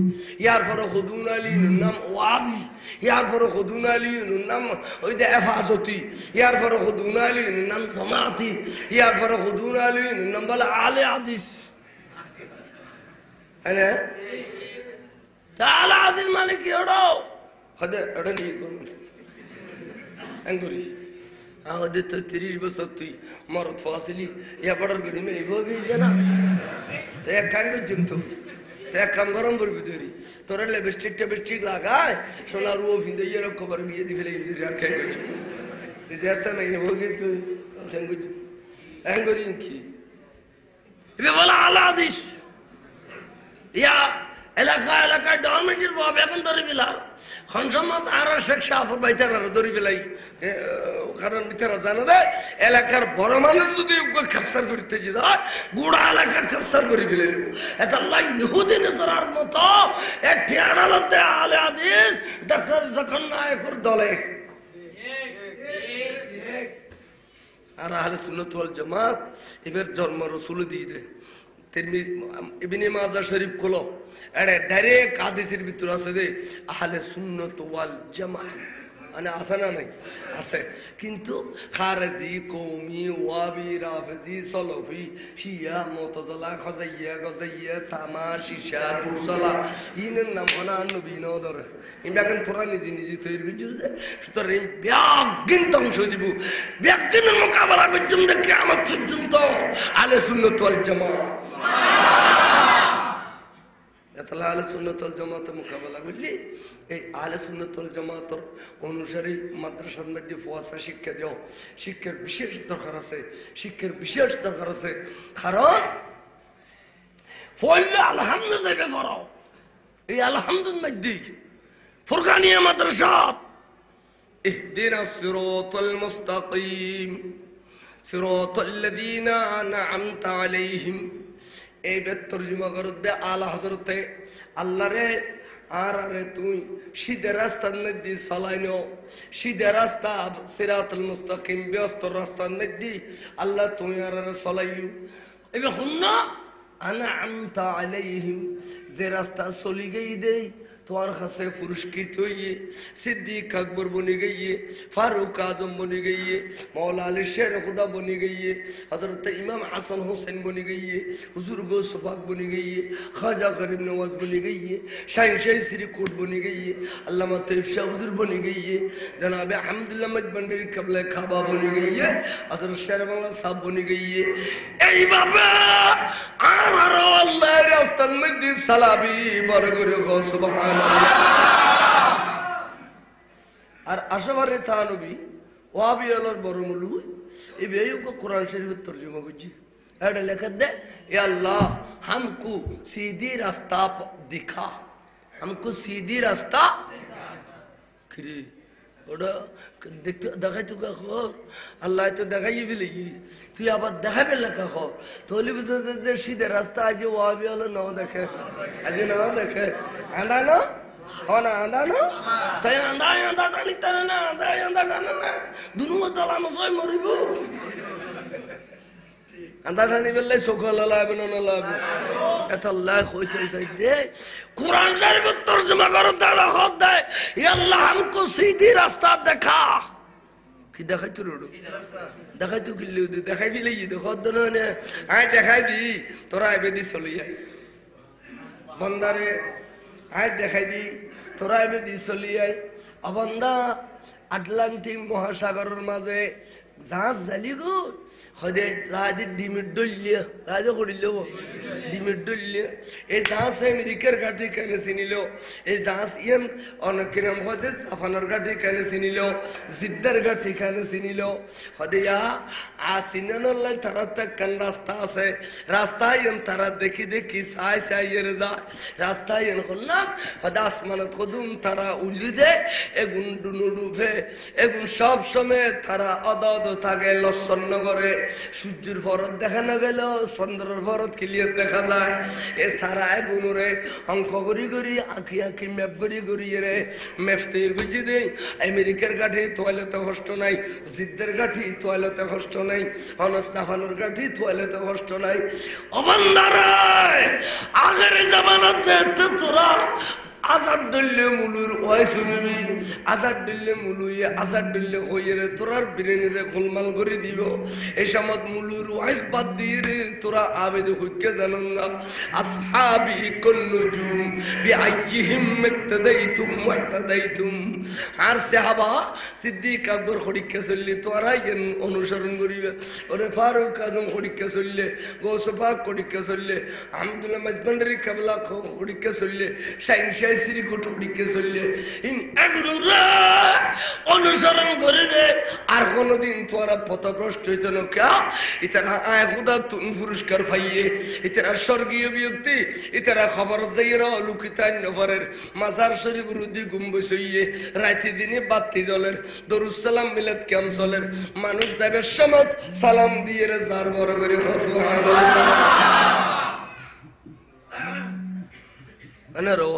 ইয়ার পরে খুদুন আলীর নাম ওয়াবি ইয়ার পরে খুদুন আলীর নাম ওই যে হেফাজতি ইয়ার পরে খুদুন আলীর নাম জামাতি ইয়ার পরে খুদুন আলীর নাম বলা আলে হাদিস আরে তাআলা হাদিস মানে কি ওড়ো খদে ওড়ো নি কোন আঙ্গুরি আমাদের তো 30 বছর তুই মরদ ফাসিলি ইয়া বড়র গড়ি মে হয়ে গই না তো এক কাম করছিস তো এক কাম গরম করবি তুই তোর লিপস্টিক লাগায় সোনার ও ফিন্দে ইয়ে খবর বিয়ে দি ফেলে ইন্দির আর খাই গেছ তুই যেতে নাই হয়ে গই তুই কেন গই আঙ্গুরি কি এ বলা আলা হাদিস ইয়া এলাকা ডরমেন্টের বাপ এখন ধরে ফেলার খনসম্মত আর শেখ শাহপুর বাইতার আর ধরে ফেলাই কারণ তারা জানা দেয় এলাকার বড় মানুষ যদি ক্যাপচার করতে যায় গোড়া এলাকা ক্যাপচার করে ফেলে এটা ইহুদি নেসার মতো একটি আদালতে আলে হাদিস ডক্টর যখন নায়কের দলে আর আহলে সুন্নাত ওয়াল জামাত এবার জন্ম রসুল দিয়ে দেয় ইবনে মাজাহ শরীফ খোলো এটা ডাইরেক্ট হাদিসের ভিতর আছে যে আহলে সুন্নাত ওয়াল জামাত মানে আছে না নাই আছে কিন্তু খারজি কওমি ওয়াবি রাফজি সালাফি শিয়া মুতাজিলা খাজাইয়া গজাইয়া তামার শিশা ফুরসালা ইনের নাম না নবী নদর ইমবাগন তোরা নিজে তৈরি হইছে সুতরাং ব্যাগিন ধ্বংস হইব ব্যাগিনের মোকাবেলা করছুম যে কিয়ামত পর্যন্ত আহলে সুন্নাত ওয়াল জামাত তাহলে আহলে সুন্নাত ওয়াল জামাতের মোকাবেলা করলি এই আহলে সুন্নাত ওয়াল জামাতের অনুসারী মাদ্রাসার মধ্যে ফুয়াসা শিক্ষা দাও শিক্ষার বিশেষ দরকার আছে কারণ পড়লে আলহামদুলিল্লাহ যাবে পড়াও এই আলহামদুলিল্লাহ মধ্যে ফুরকানিয়া মাদ্রাসা ইহদিনাস সিরাতাল মুস্তাকিম সিরাতাল লাযীনা আন'আমতা আলাইহিম এই বেদ তর্জমা করে দে আলা হযরতে আল্লাহ রে আর আরে তুই সিধে রাস্তার মধ্যে চালাইনো সিধে রাস্তা সিরাতুল মুস্তাকিম ব্যস্ত রাস্তার মধ্যে আল্লাহ তুই আর আরে চালাইও এবার শুন আন'আমতা আলাইহিম যে রাস্তা চলি গই দেই তোমার কাছে পুরস্কৃত হইয়ে সিদ্দিক আকবর বনে গইয়ে ফারুক আজম বনে গইয়ে মৌলা আলী শের খুদা বনে গইয়ে হযরত ইমাম হাসান হোসেন বনে গইয়ে হুজুর গৌস পাক বনে গইয়ে খাজা করিম নওয়াজ বনে গইয়ে শাইন শাহী শ্রীকোট বনে গইয়ে আল্লামা তৈয়ব শাহ হুজুর বনে গইয়ে জনাবে আহমদুল্লাহ মজবন্ডারি কাবলা খাবা বনে গইয়ে হযরত শের বাংলা সাহেব বনে গইয়ে এইভাবে আর আল্লাহর রাস্তার মধ্যে সালাবি বড় করে সুবহান আর আশাবারে থানবী ওয়াবি হলোর বড় মুলু এই বেয়ু কো কোরআন শরীফের তরজমা করছি এটা লেখা দে এ আল্লাহ हमको सीधी रास्ता दिखा हमको सीधी रास्ता কি ওটা দেখতে দেখাই তো খবর আল্লাহ তো দেখাই ফেলে তুই আবার দেখাবে লেখা খবর তাহলে বুঝতে সিধে রাস্তা আজ ওয়াবি হলো নাও দেখে আজ নাও দেখে আন্দানো হনা আন্দানো তাই আন্দায় আন্দা টানি তারা না আন্দায় আন্দা টানা না দুনু দলানো সবাই মরিব আন্দা টানি বললে সকল লাভ না লাভ এত আল্লাহ কইতে চাইতে কুরআন শরীফের তরজমা করে দাঁড়া হদ দেয় ইয়া আল্লাহ हमको सीधी रास्ता দেখা কি দেখাই তো রোড দেখাই তো কিল্লি দেখাই ফেলে ই দেখো না আয় দেখাই দি তোরা আইবে দি চলে যাই বন্দারে আয় দেখাই দি তোরা আইবে দি চলে যাই অবন্দা আটলান্টিক মহাসাগরের মাঝে জাহাজ জালি গো হদে রাজে ডিমিট ডলিয়া রাজে করিল ডিমিট ডলিয়া এই জাহাজ আমেরিকার ঘাটি কেন চিনিল এই জাহাজ ইয়ান অনেকেরম হদে জাপানের ঘাটি কেন চিনিল জিদ্দার ঘাটি কেন চিনিল হদে ইয়া আসিনানল্লাই তারা কান রাস্তা আছে রাস্তা ইয়ান তারা দেখি দেখি সাই সাই এর যায় রাস্তা ইয়ান করলাম হদে আসমানত কদুম তারা উলি দে এগুন ডুনুডুফে এগুন সব সময় তারা অদ থাকে লস্বন্ন করে সূর্যের ফরত দেখা না গেল চন্দ্রের ফরত ক্লিয়ার দেখা যায় এ তারা এগুনরে অঙ্ক করি করি আঁকি আঁকি ম্যাপ করি করি রে ম্যাপ তৈরি করছি দেই আমেরিকার গাঠি তোয়ালেতে কষ্ট নাই জিদ্দের গাঠি তোয়ালেতে কষ্ট নাই অনস্তাফানোর গাঠি তোয়ালেতে কষ্ট নাই অবন্দারে আগের জামানাতে তোরা আজাদ দিল্লে মুলুর ওয়াই শুনবি আজাদ দিল্লে মুলুয়ে আজাদ দিল্লে হইয়ে তোরার বিরেনিরে গোলমাল করে দিব এই সময় মুলুর ওয়াইস বাদ দিয়ে রে তোরা আবেদে হইকে জানুন না আসহাবি কুল্লুজুম বিআইহিম ইক্তাদাইতুম ওয়াহতাদাইতুম আর সাহাবা সিদ্দিক আকবর হরিকে চললে তোরা ইন অনুসরণ করিবে ওরে ফারুক আজম হরিকে চললে গৌস পাক হরিকে চললে আহমদুল্লাহ মাজবান্ডারি কাবলা হরিকে চললে শাইন শ্রী কুটুমটিকে চললে অনুসরণ করে দে আর কোনদিন তোরা পথভ্রষ্ট হইত না কে ইতারা আয় খুদা তুন পুরস্কার পাইয়ে ইতারা স্বর্গীয় ব্যক্তি ইতারা খবর যাইরা লুকিতান নগরের মাজার শরীফ রুদি গুম্বুজ হইয়ে রাতে দিনে বাতি জ্বলের দরুদ সালাম মিলাদ কিয়াম চলের মানুষ যাবে সমত সালাম দিয়ে যার বড় করে সুবহানাল্লাহ আনারো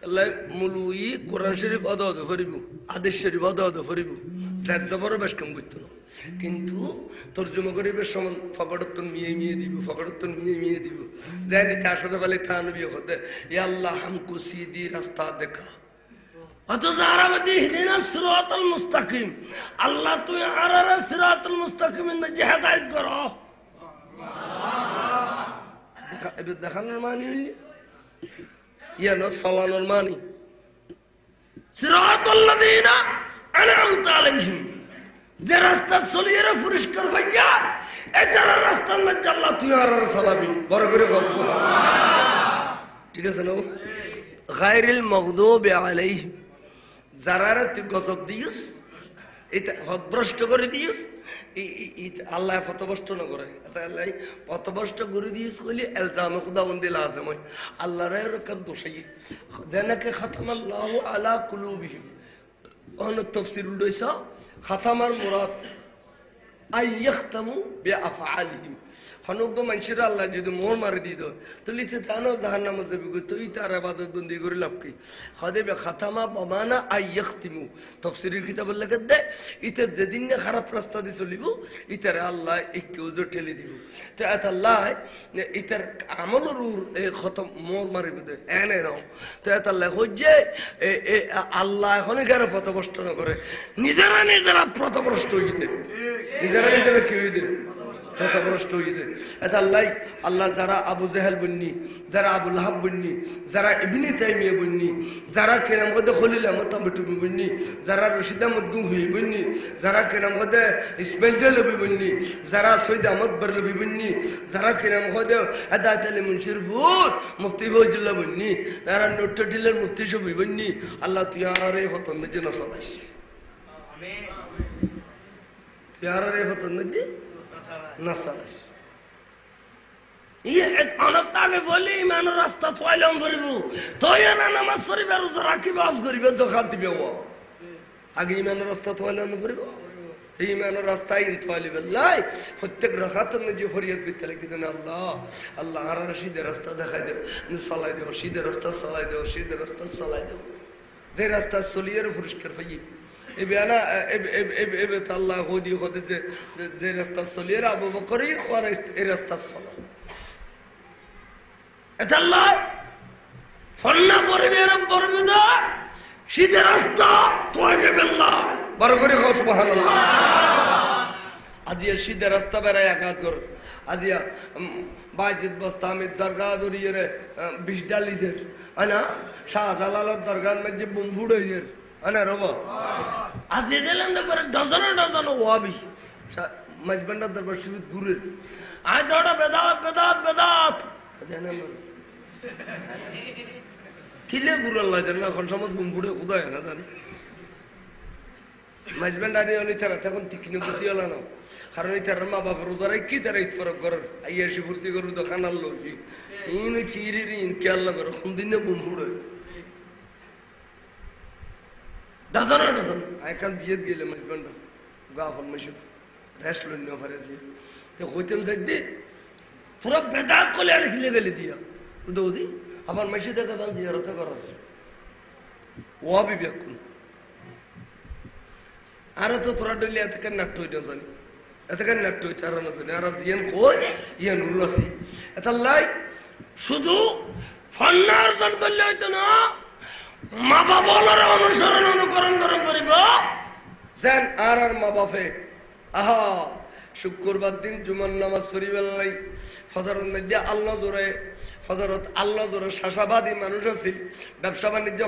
আল্লাহ মুলুই কোরআন শরীফ আদাদ করিব আদেশ শরীফ আদাদ করিব যার জবর বেশ কম করতো না কিন্তু তর্জমা করিবের সময় ফকড়তন মিয়ে মিয়ে দিব ফকড়তন মিয়ে মিয়ে দিব জানি তার সাথে বলে তা নবী হতে ইয়া আল্লাহ हमको सीधी রাস্তা দেখা অথচ আরামতি হিদিনা সিরাতাল মুস্তাকিম আল্লাহ তুই আরারা সিরাতাল মুস্তাকিমের মধ্যে হেদায়েত করো এবার দেখানোর মানে ইয়ানো সালানোর মানি সিরাতাল্লাযীনা আনআমতা আলাইহিম যে রাস্তা চলিয়ে পুরস্কার ভাইয়া এটা রাস্তার মধ্যে আল্লাহ তুই আর সালাবি বড় করে ঠিক আছে না গায়রিল মাগদুবি আলাইহিম যারা তুই গজব দিস এটা হদভ্রষ্ট করে দিস আল্লাহ পথভ্রষ্ট না করে আল্লাহ পথভ্রষ্ট করে দিস কইলে এলজামে খুদাবন্দি লাজম হয় আল্লাহর কাম দোষাই জানাকে খাতামাল্লাহু আলা কুলুবিহিম অন তাফসীর উল্লেছ খাতামার মুরাদ আই ইয়াখতামু বিআফআলিহিম হনগ্য মানুষের আল্লাহ যদি মোর মারি দিত তাহলে তো জানো জাহান্নামে যাবে তুই তার ইবাদত বন্দি করে লাভ কি খাদেবে খাতামা বামানা আই ইয়াখতিমু তাফসীরের কিতাবে লেখা দেয় ইতে যেদিন না খারাপ রাস্তা দিয়ে চলিব ইতার আল্লাহ একটু ওজো ঠেলে দিব তো এত আল্লাহ ইতার আমলের এই খতম মোর মারিব দে এনে নাও তো এত আল্লাহ হচ্ছে আল্লাহ এখন কারো পথভ্রষ্ট না করে নিজেরা নিজেরা পথভ্রষ্ট হয়ে দে নিজেরা নিজেরা কি হয়ে দে পথভ্রষ্ট হয়ে দে এটা আল্লাহ আল্লাহ যারা আবু জাহেল বন্নি যারা আবু লাহাব বন্নি যারা ইবনে তাইমিয়া বন্নি যারা কেরাম গদে খলিল আহমদ আবটুমি বন্নি যারা রশিদ আহমদ গুহি বন্নি যারা কেরাম গদে ইসমাইল জলবি বন্নি যারা সৈয়দ আহমদ বরলবি বন্নি যারা কেরাম গদে আদাত আলী মুনশিরফুর মুফতি ফয়জুল্লাহ বন্নি যারা নট্টটিলের মুফতি শফি বন্নি আল্লাহ তুই আর এই হতন নিজে নসলাস তুই আর এই ফতন মধ্যে না চালাইস অনেকটাকে বলি ইমানের রাস্তা তোয়াইলাম করিব তুই না নামাজ পড়িবে রোজা রাখিব আজ করিবে জকাত দিবে ও আগে ইমানের রাস্তা তোয়াইলাম করিব এই ইমানের রাস্তায় কিন্তু আলিবাল্লাহ প্রত্যেক রাখাতের নিজে ফরিয়াদ করতে লাগে না আল্লাহ আল্লাহ আর সিধে রাস্তা দেখাই দেও চালাই দেও সিধে রাস্তা চালাই দেও সিধে রাস্তা চালাই দেও যে রাস্তা চলিয়ে পুরস্কার পাই এবে না এবে তো আল্লাহ হদি হতে যে রাস্তা চলিয়ে আবু বকরই এই রাস্তা চলো এটা আল্লাহ ফন্না পরিবে পরবে দা সিধে রাস্তা তোয়াইবে আল্লাহ বড় করে হোক সুবহানাল্লাহ আজিয়া সিধে রাস্তা বেড়ায় আঘাত কর আজিয়া বাইজিদ বস্তামির দরগা দরিয়ে 20 ডালিদের আনা শাহজালালের দরগার মধ্যে বুম ফুড়াইদের আনা রব আজিয়া দিলাম তো পরে ডজন ডজন ওয়াবি মাঝবান্ডার দরবার শুরু দূরের আয় দড়া বেদাত বেদাত বেদাত জানেন কিলে গুরাল্লাহ জানেন এখন সমত বুম ফুড়ে খুদায় না জানি মাঝবেন ডানি হলে তারা তখন তীক্ষ্ণ বুদ্ধি হলো না কারণ এই তার মা বাপের রোজারাই কি তারা ঈদ ফরক করার আইয়াসি ফুর্তি করু দোকান আনলো কি কি আল্লাহ করো কোন দিনে বুম ফুড়ে ডজন ডজন এখন বিয়েত গেলে মাঝবেনটা গাফল মাসুর রেস্টুরেন্ট নিয়ে ফারে দিয়ে তো হইতাম যাই দে পুরো বেদাত করলে আর খিলে গেলে দিয়া দৌদি আমার মাসি দেখা যান জিয়ারত করার ওয়াবি ব্যাকুন আর তো তোরা ডলি এতকে নাট্য হইতে জানি এতকে নাট্য হইতে আর না জানি আর জিয়ান কই ইয়ান উল্লাসি এটা লাই শুধু ফান্না অর্জন করলে হইতো না মা বাবার অনুসরণ অনুকরণ করে পারিব যেন আর মা বাপে আহা শুক্রবার দিন জুমার নামাজ পড়িবার লাই ফজরের মধ্যে আল্লাহ জোরে ফজরত আল্লাহ জোরে শাসাবাদী মানুষ আছিল ব্যবসা বাণিজ্য